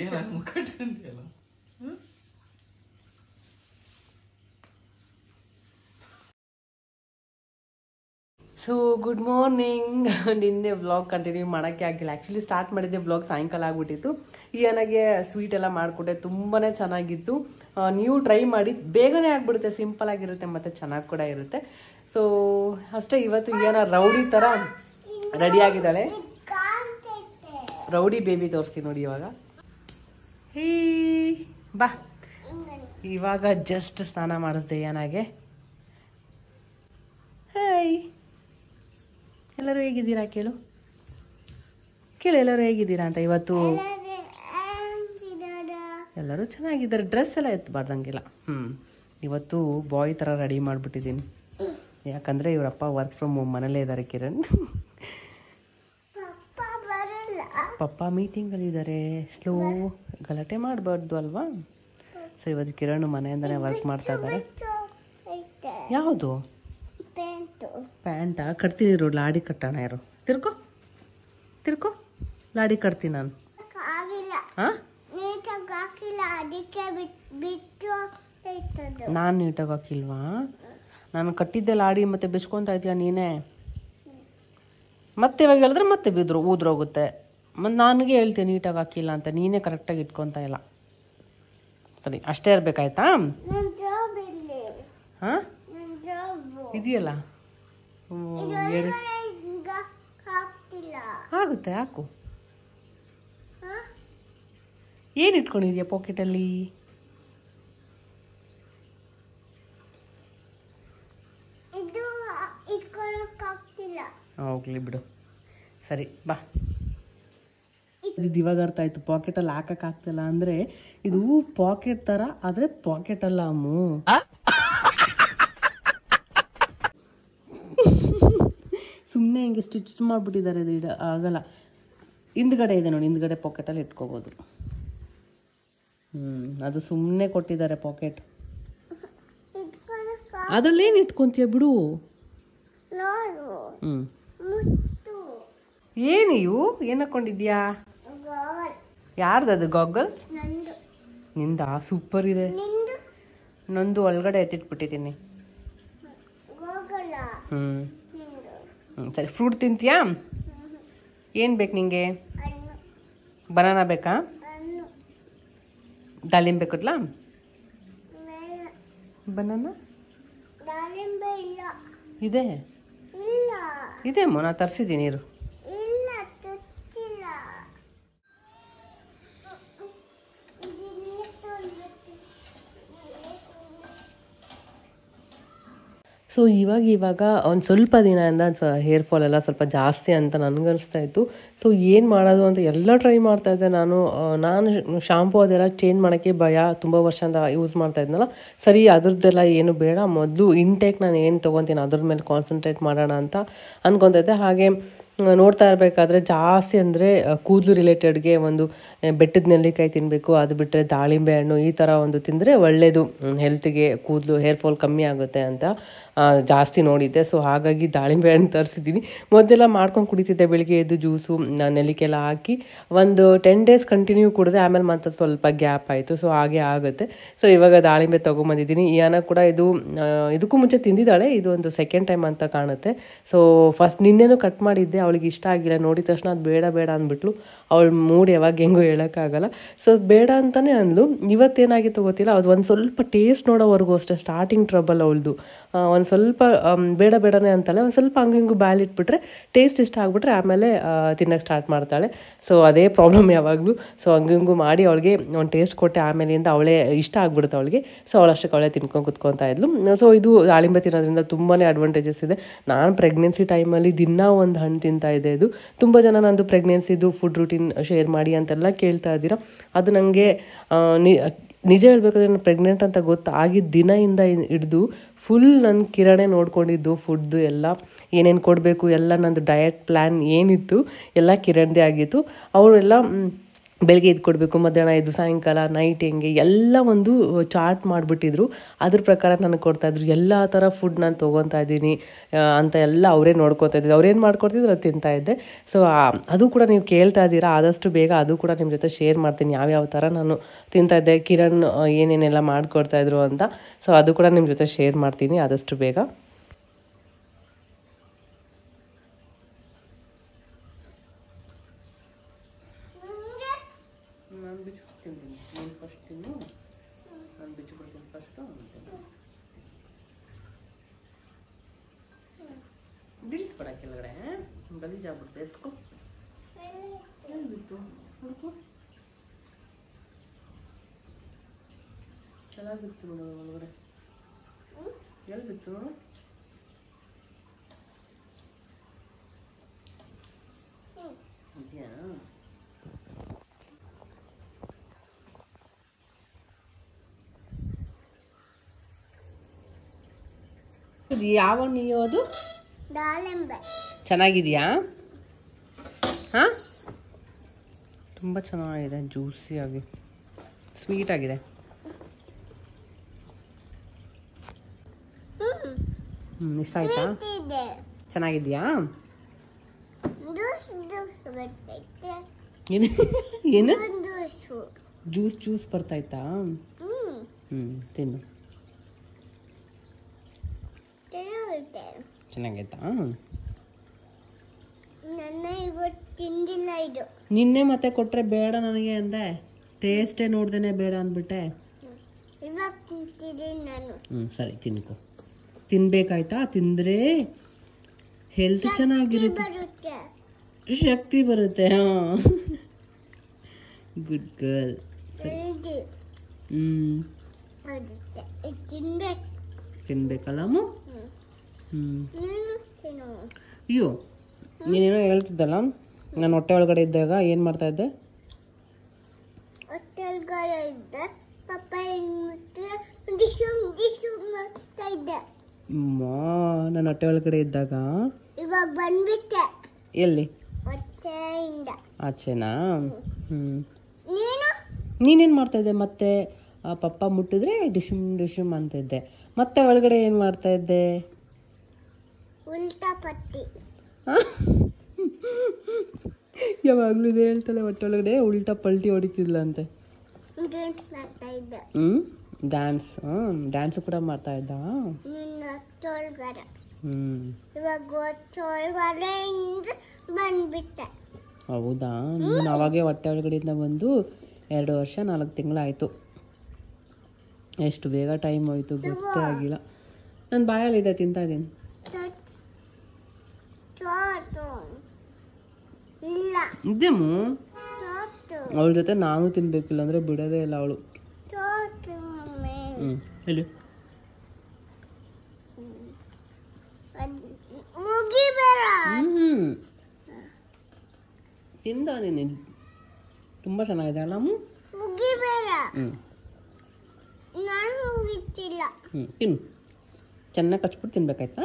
[SPEAKER 2] ಏನ ಮುಖ ಅಂತೆಲ್ಲ.
[SPEAKER 1] So good morning. ನಿನ್ನೆ ವ್ಲಾಗ್ ಕಂಟಿನ್ಯೂ ಮಾಡೋಕ್ಕೆ ಆಗಿಲ್ಲ. ಆ್ಯಕ್ಚುಲಿ ಸ್ಟಾರ್ಟ್ ಮಾಡಿದ್ದೆ ವ್ಲಾಗ್ ಸಾಯಂಕಾಲ ಆಗಿಬಿಟ್ಟಿತ್ತು. ಈ ನನಗೆ ಸ್ವೀಟ್ ಎಲ್ಲ ಮಾಡಿಕೊಟ್ಟೆ, ತುಂಬಾ ಚೆನ್ನಾಗಿತ್ತು. ನೀವು ಟ್ರೈ ಮಾಡಿ, ಬೇಗನೆ ಆಗಿಬಿಡುತ್ತೆ, ಸಿಂಪಲ್ ಆಗಿರುತ್ತೆ ಮತ್ತು ಚೆನ್ನಾಗಿ ಕೂಡ ಇರುತ್ತೆ. ಸೊ ಅಷ್ಟೇ, ಇವತ್ತು ಏನ ರೌಡಿ ಥರ ರೆಡಿ ಆಗಿದ್ದಾಳೆ. ರೌಡಿ ಬೇಬಿ ತೋರಿಸ್ತೀನಿ ನೋಡಿ ಇವಾಗ. ಹೇ ಬಾ, ಇವಾಗ ಜಸ್ಟ್ ಸ್ನಾನ ಮಾಡುತ್ತೆ ಏನಾಗೆ. ಹಾಯ್, ಎಲ್ಲ ಎಲ್ಲರೂ ಹೇಗಿದ್ದೀರಾ ಕೇಳು ಎಲ್ಲರೂ ಹೇಗಿದ್ದೀರಾ ಅಂತ. ಇವತ್ತು ಎಲ್ಲರೂ ಚೆನ್ನಾಗಿದ್ದಾರೆ. ಡ್ರೆಸ್ ಎಲ್ಲ ಎತ್ತಬಾರ್ದಂಗಿಲ್ಲ. ಇವತ್ತು ಬಾಯ್ ಥರ ರೆಡಿ ಮಾಡಿಬಿಟ್ಟಿದ್ದೀನಿ. ಯಾಕಂದರೆ ಇವರಪ್ಪ ವರ್ಕ್ ಫ್ರಮ್ ಹೋಮ್ ಮನೇಲೇ ಇದ್ದಾರೆ ಕಿರಣ್. ಪಪ್ಪ ಮೀಟಿಂಗಲ್ಲಿದ್ದಾರೆ. ಸ್ಲೋ ಗಲಾಟೆ ಮಾಡಬಾರ್ದು ಅಲ್ವಾ. ಸೊ ಇವತ್ತು ಕಿರಣ್ ಮನೆಯಿಂದನೇ ವರ್ಕ್ ಮಾಡ್ತಾ ಇದ್ದಾರೆ. ಯಾವುದು ಪ್ಯಾಂಟಾ? ಕಟ್ತೀನಿ ಇರು, ಲಾಡಿ ಕಟ್ಟೋಣ. ಯಾರು ತಿರ್ಕೋ ಲಾಡಿ ಕಟ್ತೀನಿ ನಾನು. ಹಾಂ ನಾನು ನೀಟಾಗಿ ಹಾಕಿಲ್ವಾ? ನಾನು ಕಟ್ಟಿದ್ದೆ ಲಾಡಿ ಮತ್ತೆ ಬಿಚ್ಕೊತಾ ಇದೆಯಾ ನೀನೇ? ಮತ್ತೆ ಇವಾಗ ಹೇಳಿದ್ರೆ ಮತ್ತೆ ಊದ್ರೋಗುತ್ತೆ. ಮತ್ತು ನನಗೆ ಹೇಳ್ತೀನಿ ನೀಟಾಗಿ ಹಾಕಿಲ್ಲ ಅಂತ. ನೀನೇ ಕರೆಕ್ಟಾಗಿ ಇಟ್ಕೊತಾ ಇಲ್ಲ. ಸರಿ ಅಷ್ಟೇ ಇರಬೇಕಾಯ್ತಾ? ಹಾಂ ಇದೆಯಲ್ಲ ಆಗುತ್ತೆ, ಹಾಕು. ಏನು ಇಟ್ಕೊಂಡಿದ್ಯಾ ಪಾಕೆಟಲ್ಲಿ? ಹೋಗ್ಲಿ ಬಿಡು. ಸರಿ ಬಾ. ಇದು ಇವಾಗ ಅರ್ಥ ಆಯ್ತು. ಪಾಕೆಟಲ್ಲಿ ಹಾಕಕ್ಕಾಗ್ತಿಲ್ಲ ಅಂದರೆ ಇದು ಪಾಕೆಟ್ ಥರ ಆದರೆ ಪಾಕೆಟ್ ಅಲ್ಲ ಅಮ್ಮು. ಸುಮ್ಮನೆ ಹಿಂಗೆ ಸ್ಟಿಚ್ ಮಾಡಿಬಿಟ್ಟಿದ್ದಾರೆ. ಇದು ಆಗಲ್ಲ. ಹಿಂದ್ಗಡೆ ಇದೆ ನೋಡಿ, ಹಿಂದ್ಗಡೆ ಪಾಕೆಟಲ್ಲಿ ಇಟ್ಕೋಬೋದು. ಅದು ಸುಮ್ಮನೆ ಕೊಟ್ಟಿದ್ದಾರೆ ಪಾಕೆಟ್. ಅದರಲ್ಲೇನು ಇಟ್ಕೊಂತೀಯ ಬಿಡು. ಏನು ಇವು ಏನು ಹಾಕೊಂಡಿದ್ಯಾ? ಯಾರ್ದದು ಗಾಗಲ್? ನಿಂದ? ಸೂಪರ್ ಇದೆ. ನಂದು ಒಳಗಡೆ ಎತ್ತಿಟ್ಬಿಟ್ಟಿದ್ದೀನಿ. ಸರಿ ಫ್ರೂಟ್ ತಿಂತೀಯಾ? ಏನು ಬೇಕು ನಿಂಗೆ? ಬನಾನಾ ಬೇಕಾ? ದಾಳಿಂಬೆ ಕೊಡ್ಲಾ? ಬನಾನಾ ಇದೆ ಇದೆ ಅಮ್ಮ, ನಾ ತರಿಸಿದ್ದೀನಿ ಇರು. ಸೊ ಇವಾಗ ಒಂದು ಸ್ವಲ್ಪ ದಿನದಿಂದ ಹೇರ್ ಫಾಲ್ ಎಲ್ಲ ಸ್ವಲ್ಪ ಜಾಸ್ತಿ ಅಂತ ನನಗನ್ನಿಸ್ತಾ ಇತ್ತು. ಸೊ ಏನು ಮಾಡೋದು ಅಂತ ಎಲ್ಲ ಟ್ರೈ ಮಾಡ್ತಾಯಿದ್ದೆ. ನಾನು ಶಾಂಪೂ ಅದೆಲ್ಲ ಚೇಂಜ್ ಮಾಡೋಕ್ಕೆ ಭಯ. ತುಂಬ ವರ್ಷದಿಂದ ಯೂಸ್ ಮಾಡ್ತಾ ಇದ್ನಲ್ಲ. ಸರಿ ಅದ್ರದ್ದೆಲ್ಲ ಏನು ಬೇಡ, ಮೊದಲು ಇಂಟೇಕ್ ನಾನು ಏನು ತೊಗೊತೀನಿ ಅದ್ರ ಮೇಲೆ ಕಾನ್ಸಂಟ್ರೇಟ್ ಮಾಡೋಣ ಅಂತ ಅನ್ಕೊತಾ ಇದ್ದೆ. ಹಾಗೆ ನೋಡ್ತಾ ಇರಬೇಕಾದ್ರೆ ಜಾಸ್ತಿ ಅಂದರೆ ಕೂದಲು ರಿಲೇಟೆಡ್ಗೆ ಒಂದು ಬೆಟ್ಟದ ನೆಲ್ಲಿಕಾಯಿ ತಿನ್ನಬೇಕು, ಅದು ಬಿಟ್ಟರೆ ದಾಳಿಂಬೆ ಹಣ್ಣು ಈ ಥರ ಒಂದು ತಿಂದರೆ ಒಳ್ಳೆಯದು ಹೆಲ್ತ್ಗೆ, ಕೂದಲು ಹೇರ್ ಫಾಲ್ ಕಮ್ಮಿ ಆಗುತ್ತೆ ಅಂತ ಜಾಸ್ತಿ ನೋಡಿದ್ದೆ. ಸೊ ಹಾಗಾಗಿ ದಾಳಿಂಬೆ ಹಣ್ಣು ತರಿಸಿದ್ದೀನಿ. ಮೊದಲೆಲ್ಲ ಮಾಡ್ಕೊಂಡು ಕುಡಿತಿದ್ದೆ ಬೆಳಿಗ್ಗೆ ಎದ್ದು ಜ್ಯೂಸು ನೆಲ್ಲಿಕೆಲ್ಲ ಹಾಕಿ ಒಂದು 10 days ಕಂಟಿನ್ಯೂ ಕುಡಿದೆ. ಆಮೇಲೆ ಮತ್ತೆ ಸ್ವಲ್ಪ ಗ್ಯಾಪ್ ಆಯಿತು. ಸೊ ಹಾಗೆ ಆಗುತ್ತೆ. ಸೊ ಇವಾಗ ದಾಳಿಂಬೆ ತೊಗೊಂಬಂದಿದ್ದೀನಿ. ಇಯಾನ ಕೂಡ ಇದಕ್ಕೂ ಮುಂಚೆ ತಿಂದಿದ್ದಾಳೆ. ಇದು ಒಂದು ಸೆಕೆಂಡ್ ಟೈಮ್ ಅಂತ ಕಾಣುತ್ತೆ. ಸೊ ಫಸ್ಟ್ ನಿನ್ನೆನೂ ಕಟ್ ಮಾಡಿದ್ದೆ. ಅವಳಿಗೆ ಇಷ್ಟ ಆಗಿಲ್ಲ. ನೋಡಿದ ತಕ್ಷಣ ಅದು ಬೇಡ ಅಂದ್ಬಿಟ್ಲು. ಅವಳ ಮೂಡ್ ಯಾವಾಗ ಹೆಂಗೋ ಹೇಳೋಕ್ಕಾಗಲ್ಲ. ಸೊ ಬೇಡ ಅಂತಲೇ ಅಂದ್ಲು. ಇವತ್ತೇನಾಗಿತ್ತು ಗೊತ್ತಿಲ್ಲ, ಅದು ಒಂದು ಸ್ವಲ್ಪ ಟೇಸ್ಟ್ ನೋಡೋವರೆಗೂ ಅಷ್ಟೇ ಸ್ಟಾರ್ಟಿಂಗ್ ಟ್ರಬಲ್ ಅವಳದು. ಒಂದು ಸ್ವಲ್ಪ ಬೇಡನೇ ಅಂತಾಳೆ. ಒಂದು ಸ್ವಲ್ಪ ಹಂಗೆ ಬಾಯಲ್ಲಿಟ್ಬಿಟ್ರೆ ಟೇಸ್ಟ್ ಇಷ್ಟ ಆಗಿಬಿಟ್ರೆ ಆಮೇಲೆ ತಿನ್ನೋಕ್ಕೆ ಸ್ಟಾರ್ಟ್ ಮಾಡ್ತಾಳೆ. ಸೊ ಅದೇ ಪ್ರಾಬ್ಲಮ್ ಯಾವಾಗಲೂ. ಸೊ ಹಂಗೂ ಮಾಡಿ ಅವಳಿಗೆ ಒಂದು ಟೇಸ್ಟ್ ಕೊಟ್ಟೆ. ಆಮೇಲಿಂದ ಅವಳೇ ಇಷ್ಟ ಆಗ್ಬಿಡುತ್ತೆ ಅವಳಿಗೆ. ಸೊ ಅವಳಷ್ಟಕ್ಕೆ ಅವಳೇ ತಿನ್ಕೊಂಡು ಕುತ್ಕೊತಾ ಇದ್ಲು. ಸೊ ಇದು ದಾಳಿಂಬೆ ತಿನ್ನೋದ್ರಿಂದ ತುಂಬಾ ಅಡ್ವಾಂಟೇಜಸ್ ಇದೆ. ನಾನು ಪ್ರೆಗ್ನೆನ್ಸಿ ಟೈಮಲ್ಲಿ ದಿನ ಒಂದು ಹಣ್ಣು ತಿಂತಾ ಇದ್ದೆ. ಇದು ತುಂಬ ಜನ ನಂದು ಪ್ರೆಗ್ನೆನ್ಸಿದು ಫುಡ್ ರೂಟೀನ್ ಶೇರ್ ಮಾಡಿ ಅಂತೆಲ್ಲ ಕೇಳ್ತಾ ಇದ್ದೀರಾ. ಅದು ನನಗೆ ನಿಜ ಹೇಳ್ಬೇಕಾದ್ರೆ ನಾನು ಪ್ರೆಗ್ನೆಂಟ್ ಅಂತ ಗೊತ್ತಾಗಿದ್ದ ದಿನದಿಂದ ಹಿಡಿದು ಫುಲ್ ನನ್ನ ಕಿರಣೆ ನೋಡ್ಕೊಂಡಿದ್ದು. ಫುಡ್ದು ಎಲ್ಲ ಏನೇನು ಕೊಡಬೇಕು ಎಲ್ಲ ನಂದು ಡಯಟ್ ಪ್ಲ್ಯಾನ್ ಏನಿತ್ತು ಎಲ್ಲ ಕಿರಣ್ದೇ ಆಗಿತ್ತು. ಅವರೆಲ್ಲ ಬೆಳಗ್ಗೆ ಇದು ಕೊಡಬೇಕು, ಮಧ್ಯಾಹ್ನ ಇದು, ಸಾಯಂಕಾಲ ನೈಟ್ ಹೆಂಗೆ ಎಲ್ಲ ಒಂದು ಚಾರ್ಟ್ ಮಾಡಿಬಿಟ್ಟಿದ್ರು. ಅದ್ರ ಪ್ರಕಾರ ನನಗೆ ಕೊಡ್ತಾಯಿದ್ರು. ಎಲ್ಲ ಥರ ಫುಡ್ ನಾನು ತೊಗೊತಾ ಇದ್ದೀನಿ ಅಂತ ಎಲ್ಲ ಅವರೇ ನೋಡ್ಕೊತಾ ಇದ್ದಿದ್ದು. ಅವ್ರೇನು ಮಾಡ್ಕೊಡ್ತಿದ್ರು ಅದು ತಿಂತಾಯಿದ್ದೆ. ಸೊ ಅದು ಕೂಡ ನೀವು ಕೇಳ್ತಾ ಇದ್ದೀರಾ, ಆದಷ್ಟು ಬೇಗ ಅದು ಕೂಡ ನಿಮ್ಮ ಜೊತೆ ಶೇರ್ ಮಾಡ್ತೀನಿ ಯಾವ್ಯಾವ ಥರ ನಾನು ತಿಂತಾಯಿದ್ದೆ, ಕಿರಣ್ ಏನೇನೆಲ್ಲ ಮಾಡಿಕೊಡ್ತಾಯಿದ್ರು ಅಂತ. ಸೊ ಅದು ಕೂಡ ನಿಮ್ಮ ಜೊತೆ ಶೇರ್ ಮಾಡ್ತೀನಿ ಆದಷ್ಟು ಬೇಗ. ನಾನು ಬಿಚ್ಚಿಬಿಡ್ತೀನಿ. ನೀನು ಫಸ್ಟ್ ತಿನ್ನು, ನಾನು ಬಿಚ್ಚಿಬಿಡ್ತೀನಿ ಫಸ್ಟು. ಬೀಳಿಸ್ಬೇಡ ಕೆಳಗಡೆ, ಗಲೀಜಾಗ್ಬಿಡುತ್ತೆ. ಎತ್ಕೊ. ಎಲ್ಲಿ ಬಿತ್ತು ಹುಡುಕು. ಚೆನ್ನಾಗಿತ್ತು ನೋಡು ಒಳಗಡೆ. ಎಲ್ಲಿ ಬಿತ್ತು? ಇದು ಯಾವ ನೀವು ಅದು
[SPEAKER 3] ದಾಳಿಂಬೆ
[SPEAKER 1] ಚೆನ್ನಾಗಿದೆಯಾ? ಹಾಂ, ತುಂಬ ಚೆನ್ನಾಗಿದೆ, ಜ್ಯೂಸಿಯಾಗಿ ಸ್ವೀಟ್ ಆಗಿದೆ. ಇಷ್ಟ ಆಯ್ತಾ?
[SPEAKER 3] ಇದೆ
[SPEAKER 1] ಚೆನ್ನಾಗಿದೆಯಾ?
[SPEAKER 3] ಜ್ಯೂಸ್ ಬರ್ತೈತೆ
[SPEAKER 1] ಏನು ಏನು
[SPEAKER 3] ಜ್ಯೂಸು
[SPEAKER 1] ಜ್ಯೂಸ್ ಬರ್ತಾಯ್ತಾ? ತಿನ್ನು.
[SPEAKER 3] ಚೆನ್ನಾಗುತ್ತೆ.
[SPEAKER 1] ಚೆನ್ನಾಗೈತಾ?
[SPEAKER 3] ನನ್ನ ಇವತ್ತು ತಿಂದಿಲ್ಲ ಇದು.
[SPEAKER 1] ನಿನ್ನೆ ಮತ್ತೆ ಕೊಟ್ಟರೆ ಬೇಡ ನನಗೆ ಅಂದೆ, ಟೇಸ್ಟೇ ನೋಡ್ದೇನೆ ಬೇಡ ಅಂದ್ಬಿಟ್ಟೆ.
[SPEAKER 3] ಇವಾಗ ತಿಂತಿದ್ದೀನಿ ನಾನು.
[SPEAKER 1] ಸರಿ ತಿನ್ಕೊ. ತಿನ್ಬೇಕಾಯ್ತಾ? ತಿಂದರೆ ಹೆಲ್ತ್ ಚೆನ್ನಾಗಿರುತ್ತೆ,
[SPEAKER 3] ಬರುತ್ತೆ.
[SPEAKER 1] ಶಕ್ತಿ ಬರುತ್ತೆ. ಹಾಂ, ಗುಡ್ ಗರ್ಲ್.
[SPEAKER 3] ಹೆಲ್ದಿ ಆಗುತ್ತೆ. ಇದು ತಿನ್ಬೇಕು.
[SPEAKER 1] ತಿನ್ಬೇಕಲ್ಲ ಅಮ್ಮ?
[SPEAKER 3] ನೀನು ತಿನ್ನು.
[SPEAKER 1] ಅಯ್ಯೋ, ನೀನೇನೋ ಹೇಳ್ತಿದ್ದಲ್ಲ, ನಾನು ಹೊಟ್ಟೆ ಒಳಗಡೆ ಇದ್ದಾಗ ಏನು ಮಾಡ್ತಾ ಇದ್ದೆ?
[SPEAKER 3] ಹೊಟ್ಟೆಲ್ಗಡೆ ಇದ್ದ ಪಪ್ಪ ಡಿಶು ಮಾಡ್ತಾ ಇದ್ದೆ.
[SPEAKER 1] ಅಮ್ಮ, ನಾನು ಹೊಟ್ಟೆ ಒಳಗಡೆ ಇದ್ದಾಗ
[SPEAKER 3] ಇವಾಗ ಬಂದ್ಬಿಟ್ಟೆ
[SPEAKER 1] ಎಲ್ಲಿ?
[SPEAKER 3] ಹೊಟ್ಟೆಯಿಂದ.
[SPEAKER 1] ಆಚೆನಾ?
[SPEAKER 3] ನೀನು
[SPEAKER 1] ನೀನೇನು ಮಾಡ್ತಾ ಇದ್ದೆ ಮತ್ತೆ? ಪಪ್ಪ ಮುಟ್ಟಿದ್ರೆ ಡಿಶುಮ್ ಡಿಶುಮ್ ಅಂತ ಇದ್ದೆ, ಮತ್ತೆ ಒಳಗಡೆ ಏನು ಮಾಡ್ತಾ ಇದ್ದೆ?
[SPEAKER 3] ಉಲ್ಟಾ ಪಟ್ಟಿ.
[SPEAKER 1] ಯಾವಾಗಲೂ ಇದೆ ಹೇಳ್ತಾಳೆ, ಹೊಟ್ಟೆ ಒಳಗಡೆ ಉಲ್ಟಾ ಪಲ್ಟಿ ಹೊಡಿತಿದ್ಲ ಅಂತೆ.
[SPEAKER 3] ಡ್ಯಾನ್ಸ್ ಮಾಡ್ತಾ ಇದ್ದೆ.
[SPEAKER 1] ಡ್ಯಾನ್ಸ್. ಡ್ಯಾನ್ಸ್ ಕೂಡ ಮಾಡ್ತಾ ಇದ್ದ.
[SPEAKER 3] ನಿನ್ನ ಹೊಟ್ಟೆೊಳಗಡೆ. ಇವಾಗ ಹೊಟ್ಟೆೊಳಗಡೆಯಿಂದ ಬಂದ್ಬಿಟ್ಟೆ.
[SPEAKER 1] ಹೌದಾ? ನಾನು ಅವಾಗೆ ಹೊಟ್ಟೆ ಒಳಗಡೆಯಿಂದ ಬಂದು 2 ವರ್ಷ 4 ತಿಂಗಳಾಯಿತು. ಎಷ್ಟು ಬೇಗ ಟೈಮ್ ಹೋಯ್ತು ಗೊತ್ತೇ ಆಗಿಲ್ಲ. ನನ್ನ ಬಾಯಲ್ಲಿದೆ, ತಿಂತಾ ಇದ್ದೀನಿ.
[SPEAKER 3] ಇಲ್ಲ
[SPEAKER 1] ಇದ್ದೇಮು ಅವಳ ಜೊತೆ ನಾನು ತಿನ್ಬೇಕಿಲ್ಲ ಅಂದರೆ ಬಿಡೋದೇ ಇಲ್ಲ ಅವಳು. ಹೇಳಿ. ತಿಂದಿದ್ದೀನಿ, ತುಂಬ ಚೆನ್ನಾಗಿದೆ ಅಲ್ಲ ಅಮ್ಮ? ತಿನ್ನು, ಚೆನ್ನಾಗಿ ಕಚ್ಬಿಟ್ಟು ತಿನ್ಬೇಕಾಯ್ತಾ?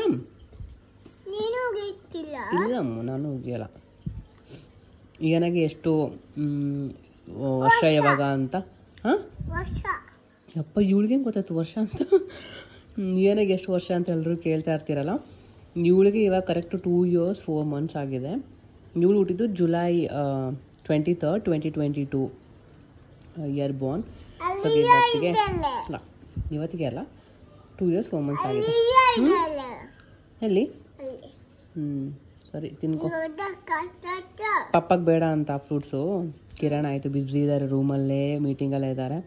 [SPEAKER 1] ಇಲ್ಲ ಅಮ್ಮ, ನಾನು ಉಗಿಯಲ್ಲ. ನನಗೆ ಎಷ್ಟು ವರ್ಷ ಯಾವಾಗ ಅಂತ? ಹಾಂ, ಅಪ್ಪ ಇವಳಿಗೆ ಗೊತ್ತಾಯ್ತು ವರ್ಷ ಅಂತ. ಏನಾಗೆ ಎಷ್ಟು ವರ್ಷ ಅಂತ ಎಲ್ಲರೂ ಕೇಳ್ತಾ ಇರ್ತೀರಲ್ಲ. ಇವಳಿಗೆ ಇವಾಗ ಕರೆಕ್ಟು 2 years 4 months ಆಗಿದೆ. ಇವಳು ಹುಟ್ಟಿದ್ದು July 23rd 2022 ಇಯರ್ ಬೋರ್ನ್. ಇವತ್ತಿಗೆ ಅಲ್ಲ, 2 years 4 months ಆಗಿದೆ. ಎಲ್ಲಿ? ಸರಿ ತಿನ್ಕೊ. ಪಪ್ಪಗೆ ಬೇಡ ಅಂತ ಫ್ರೂಟ್ಸು. ಕಿರಣ್ ಆಯಿತು, ಬಿಸಿ ಇದ್ದಾರೆ, ರೂಮಲ್ಲೇ ಮೀಟಿಂಗಲ್ಲೇ ಇದ್ದಾರೆ.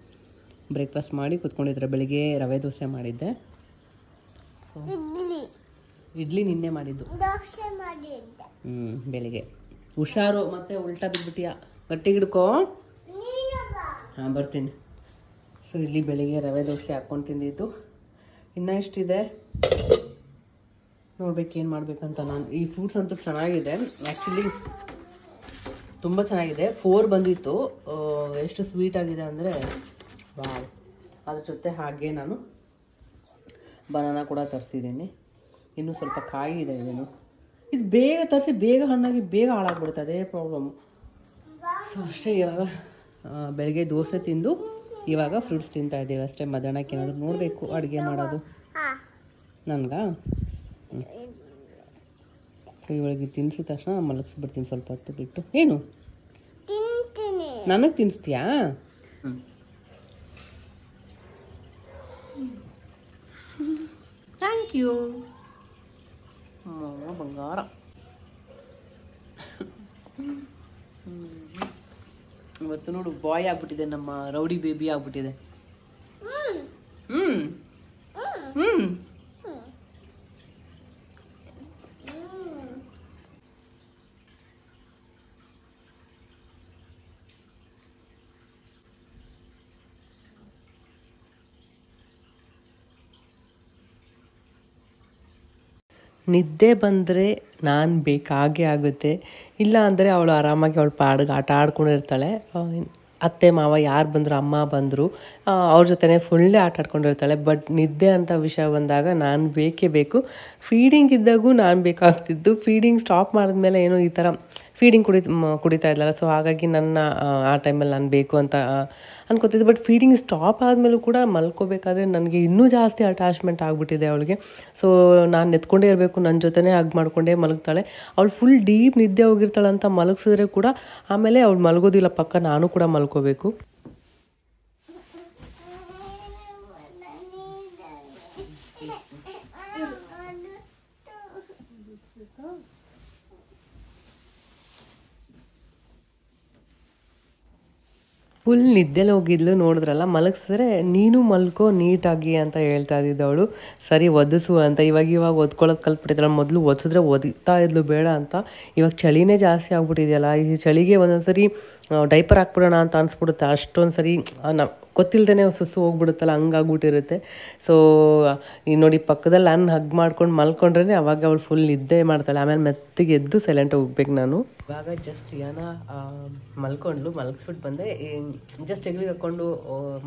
[SPEAKER 1] ಬ್ರೇಕ್ಫಾಸ್ಟ್ ಮಾಡಿ ಕುತ್ಕೊಂಡಿದ್ದಾರೆ. ಬೆಳಿಗ್ಗೆ ರವೆ ದೋಸೆ ಮಾಡಿದ್ದೆ. ಇಡ್ಲಿ ನಿನ್ನೆ ಮಾಡಿದ್ದು. ಬೆಳಿಗ್ಗೆ. ಹುಷಾರು, ಮತ್ತೆ ಉಲ್ಟಾ ಬಿದ್ಬಿಟ್ಟಿಯಾ, ಗಟ್ಟಿ ಹಿಡ್ಕೋ. ಹಾಂ, ಬರ್ತೀನಿ. ಸೊ ಇಲ್ಲಿ ಬೆಳಿಗ್ಗೆ ರವೆ ದೋಸೆ ಹಾಕ್ಕೊಂಡು ತಿಂದಿದ್ದು. ಇನ್ನೂ ಎಷ್ಟಿದೆ ನೋಡ್ಬೇಕು, ಏನು ಮಾಡ್ಬೇಕಂತ. ನಾನು ಈ ಫ್ರೂಟ್ಸ್ ಅಂತೂ ಚೆನ್ನಾಗಿದೆ, ಆ್ಯಕ್ಚುಲಿ ತುಂಬ ಚೆನ್ನಾಗಿದೆ. 4 ಬಂದಿತ್ತು. ಎಷ್ಟು ಸ್ವೀಟ್ ಆಗಿದೆ ಅಂದರೆ ವಾವ್. ಅದ್ರ ಜೊತೆ ಹಾಗೆ ನಾನು ಬನಾನಾ ಕೂಡ ತರಿಸಿದ್ದೀನಿ. ಇನ್ನೂ ಸ್ವಲ್ಪ ಕಾಯಿ ಇದೆ. ಇದೇನು ಇದು ಬೇಗ ತರಿಸಿ ಬೇಗ ಹಣ್ಣಾಗಿ ಬೇಗ ಹಾಳಾಗ್ಬಿಡುತ್ತೆ, ಅದೇ ಪ್ರಾಬ್ಲಮ್ಮು. ಸೊ ಅಷ್ಟೇ. ಇವಾಗ ಬೆಳಗ್ಗೆ ದೋಸೆ ತಿಂದು ಇವಾಗ ಫ್ರೂಟ್ಸ್ ತಿಂತಾ ಇದ್ದೀವಿ ಅಷ್ಟೇ. ಮಧ್ಯಾಹ್ನಕ್ಕೆ ಏನಾದರೂ ನೋಡಬೇಕು ಅಡುಗೆ ಮಾಡೋದು ನನ್ಗೆ. ಇವಳಿಗೆ ತಿನ್ಸಿದ ತಕ್ಷಣ ಮಲಗಿಸ್ಬಿಡ್ತೀನಿ ಸ್ವಲ್ಪ ಹೊತ್ತು ಬಿಟ್ಟು. ಏನು ನನಗೆ ತಿನ್ನಿಸ್ತೀಯಾ? ಥ್ಯಾಂಕ್ ಯು ಬಂಗಾರ. ಇವತ್ತು ನೋಡು ಬಾಯ್ ಆಗ್ಬಿಟ್ಟಿದೆ, ನಮ್ಮ ರೌಡಿ ಬೇಬಿ ಆಗ್ಬಿಟ್ಟಿದೆ. ನಿದ್ದೆ ಬಂದರೆ ನಾನು ಬೇಕಾಗೇ ಆಗುತ್ತೆ, ಇಲ್ಲ ಅಂದರೆ ಅವಳು ಆರಾಮಾಗಿ ಅವಳು ಪಾಡಿಗೆ ಆಟ ಆಡ್ಕೊಂಡಿರ್ತಾಳೆ. ಅತ್ತೆ ಮಾವ ಯಾರು ಬಂದರು, ಅಮ್ಮ ಬಂದರು, ಅವ್ರ ಜೊತೆನೇ ಫುಲ್ಲೇ ಆಟ ಆಡ್ಕೊಂಡಿರ್ತಾಳೆ. ಬಟ್ ನಿದ್ದೆ ಅಂತ ವಿಷಯ ಬಂದಾಗ ನಾನು ಬೇಕೇ ಬೇಕು. ಫೀಡಿಂಗ್ ಇದ್ದಾಗೂ ನಾನು ಬೇಕಾಗ್ತಿದ್ದು, ಫೀಡಿಂಗ್ ಸ್ಟಾಪ್ ಮಾಡಿದ್ಮೇಲೆ ಏನೋ ಈ ಥರ ಫೀಡಿಂಗ್ ಕುಡಿತಾ ಇದ್ದಲ್ಲ, ಸೊ ಹಾಗಾಗಿ ನನ್ನ ಆ ಟೈಮಲ್ಲಿ ನಾನು ಬೇಕು ಅಂತ ಅನ್ಕೋತಿದ್ದೆ. ಬಟ್ ಫೀಡಿಂಗ್ ಸ್ಟಾಪ್ ಆದಮೇಲೂ ಕೂಡ ಮಲ್ಕೋಬೇಕಾದ್ರೆ ನನಗೆ ಇನ್ನೂ ಜಾಸ್ತಿ ಅಟ್ಯಾಚ್ಮೆಂಟ್ ಆಗಿಬಿಟ್ಟಿದೆ ಅವಳಿಗೆ. ಸೊ ನಾನು ಎತ್ಕೊಂಡೇ ಇರಬೇಕು, ನನ್ನ ಜೊತೆನೇ ಹಗ್ ಮಾಡ್ಕೊಂಡೇ ಮಲಗ್ತಾಳೆ. ಅವಳು ಫುಲ್ ಡೀಪ್ ನಿದ್ದೆ ಹೋಗಿರ್ತಾಳೆ ಅಂತ ಮಲಗಿಸಿದ್ರೆ ಕೂಡ ಆಮೇಲೆ ಅವಳು ಮಲಗೋದಿಲ್ಲ ಪಕ್ಕ, ನಾನು ಕೂಡ ಮಲ್ಕೋಬೇಕು. ಫುಲ್ ನಿದ್ದೆಲಿ ಹೋಗಿದ್ಲು, ನೋಡಿದ್ರಲ್ಲ. ಮಲಗಿಸಿದ್ರೆ ನೀನು ಮಲ್ಕೋ ನೀಟಾಗಿ ಅಂತ ಹೇಳ್ತಾ ಇದ್ದಿದ್ದವಳು. ಸರಿ ಒದಿಸು ಅಂತ. ಇವಾಗ ಒದ್ಕೊಳ್ಳೋದು ಕಲ್ತ್ಬಿಟ್ಟಿದ್ದಾಳೆ. ಮೊದಲು ಒದಿಸಿದ್ರೆ ಒದಿತಾ ಇದ್ಲು ಬೇಡ ಅಂತ. ಇವಾಗ ಚಳಿನೇ ಜಾಸ್ತಿ ಆಗ್ಬಿಟ್ಟಿದೆಯಲ್ಲ, ಈ ಚಳಿಗೆ ಒಂದೊಂದ್ಸರಿ ಡೈಪರ್ ಹಾಕ್ಬಿಡೋಣ ಅಂತ ಅನಿಸ್ಬಿಡುತ್ತೆ. ಅಷ್ಟೊಂದು ಸರಿ ನಾವು ಗೊತ್ತಿಲ್ಲದೇ ಸುಸ್ಸು ಹೋಗ್ಬಿಡುತ್ತಲ್ಲ, ಹಂಗಾಗ್ಬಿಟ್ಟಿರುತ್ತೆ. ಸೊ ಈಗ ನೋಡಿ, ಪಕ್ಕದಲ್ಲಿ ನಾನು ಹಗ್ ಮಾಡ್ಕೊಂಡು ಮಲ್ಕೊಂಡ್ರೆ ಅವಾಗ ಅವಳು ಫುಲ್ ನಿದ್ದೆ ಮಾಡ್ತಾಳೆ. ಆಮೇಲೆ ಮೆತ್ತಿಗೆ ಎದ್ದು ಸೈಲೆಂಟಾಗಿ ಹೋಗ್ಬೇಕು ನಾನು. ಇವಾಗ ಜಸ್ಟ್ ಮಲಗಿಸ್ಬಿಟ್ಟು ಬಂದೆ. ಜಸ್ಟ್ ಎಗ್ಲಿಗೆ ಹಾಕ್ಕೊಂಡು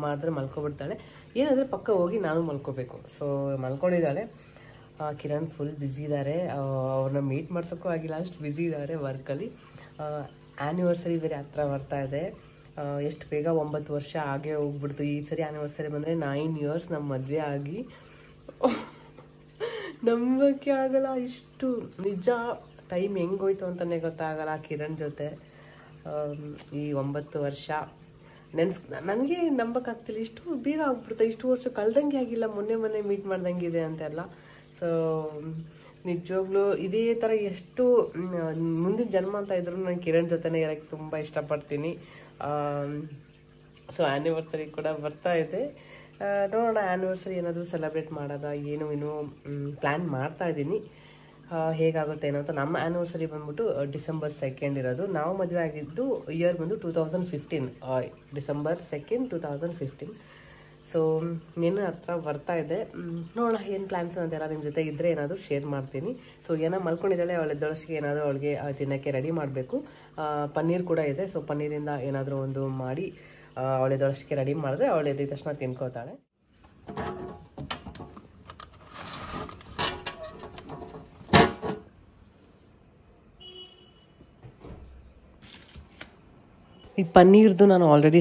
[SPEAKER 1] ಮಾಡಿದ್ರೆ ಮಲ್ಕೊಬಿಡ್ತಾಳೆ. ಏನಾದರೆ ಪಕ್ಕ ಹೋಗಿ ನಾನು ಮಲ್ಕೋಬೇಕು. ಸೊ ಮಲ್ಕೊಂಡಿದ್ದಾಳೆ. ಕಿರಣ್ ಫುಲ್ ಬ್ಯುಸಿ ಇದ್ದಾರೆ. ಅವ್ರನ್ನ ಮೀಟ್ ಮಾಡ್ಸೋಕ್ಕೂ ಆಗಿಲ್ಲ, ಅಷ್ಟು ಬ್ಯುಸಿ ಇದ್ದಾರೆ ವರ್ಕಲ್ಲಿ. ಆ್ಯನಿವರ್ಸರಿ ಬೇರೆ ಹತ್ರ ಬರ್ತಾ ಇದೆ. ಎಷ್ಟು ಬೇಗ 9 ವರ್ಷ ಆಗೇ ಹೋಗ್ಬಿಡ್ತು. ಈ ಸರಿ ಆ್ಯನಿವರ್ಸರಿ ಬಂದರೆ 9 ಇಯರ್ಸ್ ನಮ್ಮ ಮದುವೆ ಆಗಿ. ನಂಬಕ್ಕೆ ಆಗಲ್ಲ, ಇಷ್ಟು ನಿಜ ಟೈಮ್ ಹೆಂಗೋಯ್ತು ಅಂತಲೇ ಗೊತ್ತಾಗಲ್ಲ ಕಿರಣ್ ಜೊತೆ. ಈ 9 ವರ್ಷ ನನಗೆ ನಂಬಕ್ಕಾಗ್ತಿಲ್ಲ, ಇಷ್ಟು ಬೇಗ ಆಗ್ಬಿಡುತ್ತೆ. ಇಷ್ಟು ವರ್ಷ ಕಳ್ದಂಗೆ ಆಗಿಲ್ಲ, ಮೊನ್ನೆ ಮೀಟ್ ಮಾಡ್ದಂಗಿದೆ ಅಂತೆಲ್ಲ. ಸೊ ನಿಜವಾಗ್ಲೂ ಇದೇ ಥರ ಎಷ್ಟು ಮುಂದಿನ ಜನ್ಮ ಅಂತ ಇದ್ರು ನಾನು ಕಿರಣ್ ಜೊತೆನೇ ಇರೋಕ್ಕೆ ತುಂಬ ಇಷ್ಟಪಡ್ತೀನಿ. ಸೊ ಆ್ಯನಿವರ್ಸರಿ ಕೂಡ ಬರ್ತಾ ಇದೆ. ನೋಡೋಣ ಆ್ಯನಿವರ್ಸರಿ ಏನಾದರೂ ಸೆಲೆಬ್ರೇಟ್ ಮಾಡೋದಾ ಏನು ಪ್ಲ್ಯಾನ್ ಮಾಡ್ತಾ ಇದ್ದೀನಿ. ಹೇಗಾಗುತ್ತೆ ಏನೋ ಅಂತ. ನಮ್ಮ ಆ್ಯನಿವರ್ಸರಿ ಬಂದ್ಬಿಟ್ಟು ಡಿಸೆಂಬರ್ 2 ಇರೋದು. ನಾವು ಮದುವೆ ಆಗಿದ್ದು ಇಯರ್ ಬಂದು 2015, ಡಿಸೆಂಬರ್ 2, 2015. ಸೊ ಇನ್ನೇನು ಹತ್ರ ಬರ್ತಾ ಇದೆ. ನೋಡೋಣ ಏನು ಪ್ಲ್ಯಾನ್ಸ್ ಅಂತೆಲ್ಲ ನಿಮ್ಮ ಜೊತೆ ಇದ್ದರೆ ಏನಾದರೂ ಶೇರ್ ಮಾಡ್ತೀನಿ. ಸೊ ಏನೋ ಮಲ್ಕೊಂಡಿದ್ದಾಳೆ, ಅವಳ ಎದ್ದೊಳಷ್ಟಿಗೆ ಏನಾದರೂ ಅವಳಿಗೆ ತಿನ್ನೋಕ್ಕೆ ರೆಡಿ ಮಾಡಬೇಕು. ಪನ್ನೀರ್ ಕೂಡ ಇದೆ. ಸೊ ಪನ್ನೀರಿಂದ ಏನಾದರೂ ಒಂದು ಮಾಡಿ ಅವಳ ಎದ್ದೊಳಷ್ಟಿಗೆ ರೆಡಿ ಮಾಡಿದ್ರೆ ಅವಳು ಎದ್ದ ತಕ್ಷಣ ತಿನ್ಕೋತಾಳೆ. ಈ ಪನ್ನೀರ್ದು ನಾನು ಆಲ್ರೆಡಿ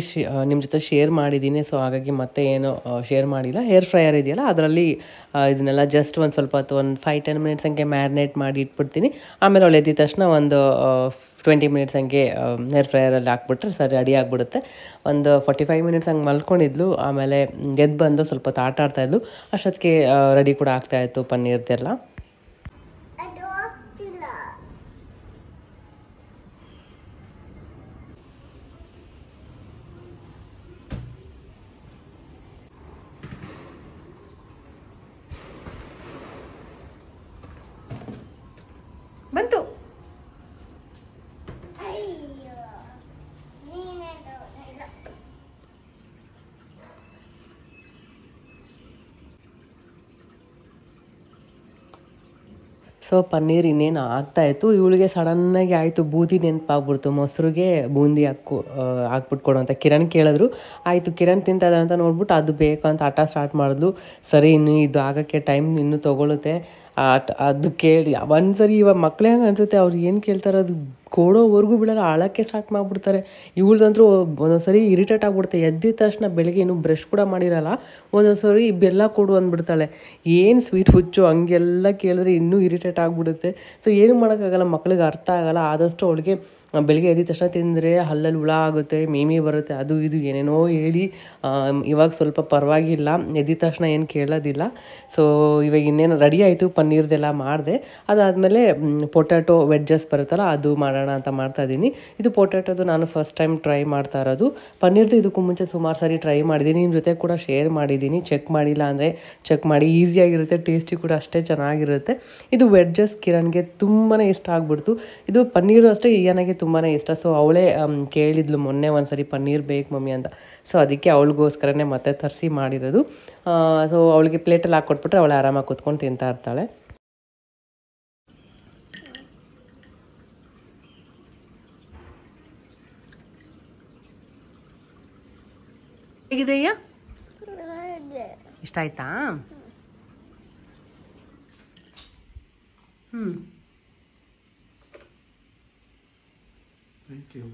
[SPEAKER 1] ನಿಮ್ಮ ಜೊತೆ ಶೇರ್ ಮಾಡಿದ್ದೀನಿ. ಸೊ ಹಾಗಾಗಿ ಮತ್ತೆ ಏನು ಶೇರ್ ಮಾಡಿಲ್ಲ. ಏರ್ ಫ್ರೈಯರ್ ಇದೆಯಲ್ಲ, ಅದರಲ್ಲಿ ಇದನ್ನೆಲ್ಲ ಜಸ್ಟ್ ಒಂದು ಸ್ವಲ್ಪ ಹೊತ್ತು ಒಂದು 5-10 ಮಿನಿಟ್ಸ್ ಹಂಗೆ ಮ್ಯಾರಿನೇಟ್ ಮಾಡಿ ಇಟ್ಬಿಡ್ತೀನಿ. ಆಮೇಲೆ ಅವಳು ಎದ್ದಿದ ತಕ್ಷಣ ಒಂದು 20 ಮಿನಿಟ್ಸ್ ಹಂಗೆ ಏರ್ ಫ್ರೈಯರಲ್ಲಿ ಹಾಕ್ಬಿಟ್ರೆ ಸರಿ ರೆಡಿ ಆಗಿಬಿಡುತ್ತೆ. ಒಂದು 45 ಮಿನಿಟ್ಸ್ ಹಂಗೆ ಮಲ್ಕೊಂಡಿದ್ಲು. ಆಮೇಲೆ ಎದ್ದು ಬಂದು ಸ್ವಲ್ಪ ಹೊತ್ತು ಆಟ ಆಡ್ತಾಯಿದ್ಲು. ಅಷ್ಟೊತ್ತಿಗೆ ರೆಡಿ ಕೂಡ ಆಗ್ತಾಯಿತ್ತು ಪನ್ನೀರ್ದೆಲ್ಲ. ಬಂತು. ಸೊ ಪನ್ನೀರ್ ಇನ್ನೇನು ಆಗ್ತಾಯಿತ್ತು. ಇವಳಿಗೆ ಸಡನ್ನಾಗಿ ಆಯಿತು, ಬೂಂದಿ ನೆನಪಾಗ್ಬಿಡ್ತು. ಮೊಸರಿಗೆ ಬೂಂದಿ ಹಾಕ್ಬಿಟ್ಟು ಕೊಡು ಅಂತ ಕಿರಣ್ ಕೇಳಿದ್ರು. ಆಯಿತು, ಕಿರಣ್ ತಿಂತದ ಅಂತ ನೋಡ್ಬಿಟ್ಟು ಅದು ಬೇಕು ಅಂತ ಆಟ ಸ್ಟಾರ್ಟ್ ಮಾಡಿದ್ಲು. ಸರಿ, ಇನ್ನು ಇದು ಆಗೋಕ್ಕೆ ಟೈಮ್ ಇನ್ನೂ ತೊಗೊಳುತ್ತೆ. ಅದು ಕೇಳಿ ಒಂದ್ಸರಿ ಇವಾಗ ಮಕ್ಕಳೇ ಹಂಗೆ ಅನಿಸುತ್ತೆ, ಅವ್ರು ಏನು ಕೇಳ್ತಾರೆ ಅದು ಕೊಡೋವರೆಗೂ ಬಿಡೋಲ್ಲ, ಅಳೋಕ್ಕೆ ಸ್ಟಾರ್ಟ್ ಮಾಡಿಬಿಡ್ತಾರೆ. ಇವಳ್ದಂದ್ರೂ ಒಂದೊಂದ್ಸರಿ ಇರಿಟೇಟ್ ಆಗಿಬಿಡುತ್ತೆ. ಎದ್ದಿದ ತಕ್ಷಣ ಬೆಳಗ್ಗೆ ಇನ್ನೂ ಬ್ರಷ್ ಕೂಡ ಮಾಡಿರಲ್ಲ, ಒಂದೊಂದ್ಸರಿ ಬೆಲ್ಲ ಕೊಡು ಅಂದ್ಬಿಡ್ತಾಳೆ. ಏನು ಸ್ವೀಟ್ ಹುಚ್ಚು, ಹಂಗೆಲ್ಲ ಕೇಳಿದ್ರೆ ಇನ್ನೂ ಇರಿಟೇಟ್ ಆಗಿಬಿಡುತ್ತೆ. ಸೊ ಏನು ಮಾಡೋಕ್ಕಾಗಲ್ಲ, ಮಕ್ಳಿಗೆ ಅರ್ಥ ಆಗೋಲ್ಲ. ಆದಷ್ಟು ಅವಳಿಗೆ ಬೆಳಿಗ್ಗೆ ಎದ್ದಿದ ತಕ್ಷಣ ತಿಂದರೆ ಹಲ್ಲಲ್ಲಿ ಹುಳ ಆಗುತ್ತೆ, ಮೇಮಿ ಬರುತ್ತೆ, ಅದು ಇದು ಏನೇನೋ ಹೇಳಿ ಇವಾಗ ಸ್ವಲ್ಪ ಪರವಾಗಿಲ್ಲ. ಎದ್ದಿದ ತಕ್ಷಣ ಏನು ಕೇಳೋದಿಲ್ಲ. ಸೊ ಇವಾಗ ಇನ್ನೇನು ರೆಡಿ ಆಯಿತು, ಪನ್ನೀರ್ದೆಲ್ಲ ಮಾಡಿದೆ. ಅದಾದಮೇಲೆ ಪೊಟ್ಯಾಟೊ ವೆಡ್ಜಸ್ ಬರುತ್ತಲ್ಲ, ಅದು ಮಾಡೋಣ ಅಂತ ಮಾಡ್ತಾಯಿದ್ದೀನಿ. ಇದು ಪೊಟ್ಯಾಟೊದು ನಾನು ಫಸ್ಟ್ ಟೈಮ್ ಟ್ರೈ ಮಾಡ್ತಾ ಇರೋದು. ಪನ್ನೀರ್ದು ಇದಕ್ಕೂ ಮುಂಚೆ ಸುಮಾರು ಸಾರಿ ಟ್ರೈ ಮಾಡಿದ್ದೀನಿ, ನಿಮ್ಮ ಜೊತೆ ಕೂಡ ಶೇರ್ ಮಾಡಿದ್ದೀನಿ. ಚೆಕ್ ಮಾಡಿಲ್ಲ ಅಂದರೆ ಚೆಕ್ ಮಾಡಿ. ಈಸಿಯಾಗಿರುತ್ತೆ, ಟೇಸ್ಟಿ ಕೂಡ ಅಷ್ಟೇ ಚೆನ್ನಾಗಿರುತ್ತೆ. ಇದು ವೆಡ್ಜಸ್ ಕಿರಣ್ಗೆ ತುಂಬಾ ಇಷ್ಟ ಆಗ್ಬಿಡ್ತು. ಇದು ಪನ್ನೀರು ಅಷ್ಟೇ ನನಗೆ ತುಂಬಾ ಇಷ್ಟ. ಸೊ ಅವಳೇ ಕೇಳಿದ್ಲು ಮೊನ್ನೆ ಒಂದ್ಸರಿ ಪನ್ನೀರ್ ಬೇಕು ಮಮ್ಮಿ ಅಂತ. ಸೊ ಅದಕ್ಕೆ ಅವಳಿಗೋಸ್ಕರನೇ ಮತ್ತೆ ತರಿಸಿ ಮಾಡಿರೋದು. ಸೊ ಅವಳಿಗೆ ಪ್ಲೇಟಲ್ಲಿ ಹಾಕ್ಕೊಟ್ಬಿಟ್ರೆ ಅವಳು ಆರಾಮಾಗಿ ಕೂತ್ಕೊಂಡು ತಿಂತಾ ಇರ್ತಾಳೆ. ಹೇಗಿದೆಯಾ? ಇಷ್ಟ ಆಯ್ತಾ?
[SPEAKER 2] Thank you.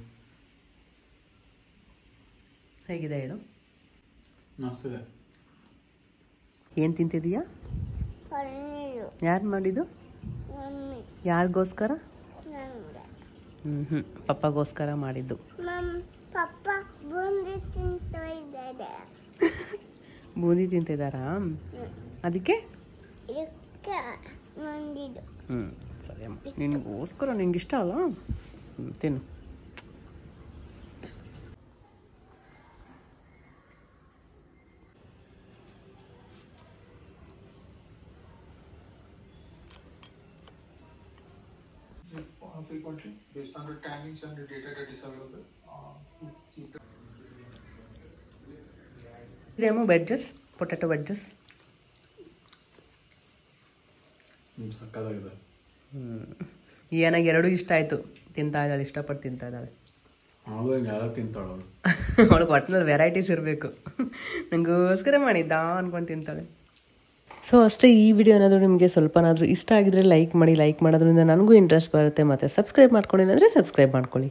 [SPEAKER 1] ಹೇಗಿದೆ ಹೇಳು?
[SPEAKER 2] ಮಸ್ತಿದೆ.
[SPEAKER 1] ಏನು ತಿಂತಿದೀಯಾ?
[SPEAKER 3] ಪನ್ನೀರು
[SPEAKER 1] ಯಾರು ಮಾಡಿದ್ದು?
[SPEAKER 3] ಮಮ್ಮಿ
[SPEAKER 1] ಯಾರಿಗೋಸ್ಕರ?
[SPEAKER 3] ನಂಗೆ
[SPEAKER 1] ಪಪ್ಪಗೋಸ್ಕರ ಮಾಡಿದ್ದು.
[SPEAKER 3] ಪಪ್ಪ ಬೂಂದಿ ತಿಂತಾ ಇದ್ದಾರೆ.
[SPEAKER 1] ಬೂಂದಿ ತಿಂತಿದ್ದಾರಾ? ಅದಕ್ಕೆ
[SPEAKER 3] ಇದಕ್ಕೆ ಮಂದಿದು.
[SPEAKER 1] ಸರಿ ಅಮ್ಮ, ನಿನಗೋಸ್ಕರ ನಿಂಗೆ ಇಷ್ಟ ಅಲ್ಲ? ತಿನ್ನು.
[SPEAKER 2] Frequently based on the timings and the data that is available.
[SPEAKER 1] ಇದೇಮೋ ವೆಡ್ಜಸ್, ಪೊಟ್ಯಾಟೊ ವೆಡ್ಜಸ್.
[SPEAKER 2] ಸಕ್ಕದಾಗಿದೆ.
[SPEAKER 1] ಏನಾಗ ಎರಡೂ ಇಷ್ಟ ಆಯಿತು. ತಿಂತಾ ಇದ್ದಾಳೆ, ಇಷ್ಟಪಟ್ಟು ತಿಂತಾ ಇದ್ದಾಳೆ.
[SPEAKER 2] ಅವಳು ಯಾರು ತಿಂತಾಳು?
[SPEAKER 1] ಅವಳಿಗೆ ಒಟ್ಟಿನಲ್ಲಿ ವೆರೈಟೀಸ್ ಇರಬೇಕು. ನನಗೋಸ್ಕರ ಮಾಡಿದ್ದ ಅನ್ಕೊಂಡು ತಿಂತಾಳೆ. ಸೊ ಅಷ್ಟೇ. ಈ ವಿಡಿಯೋ ಏನಾದರೂ ನಿಮಗೆ ಸ್ವಲ್ಪನಾದರೂ ಇಷ್ಟ ಆಗಿದ್ರೆ ಲೈಕ್ ಮಾಡಿ. ಲೈಕ್ ಮಾಡೋದ್ರಿಂದ ನನಗೂ ಇಂಟ್ರೆಸ್ಟ್ ಬರುತ್ತೆ. ಮತ್ತು ಸಬ್ಸ್ಕ್ರೈಬ್ ಮಾಡ್ಕೊಂಡಿಲ್ಲ ಅಂದರೆ ಸಬ್ಸ್ಕ್ರೈಬ್ ಮಾಡ್ಕೊಳ್ಳಿ.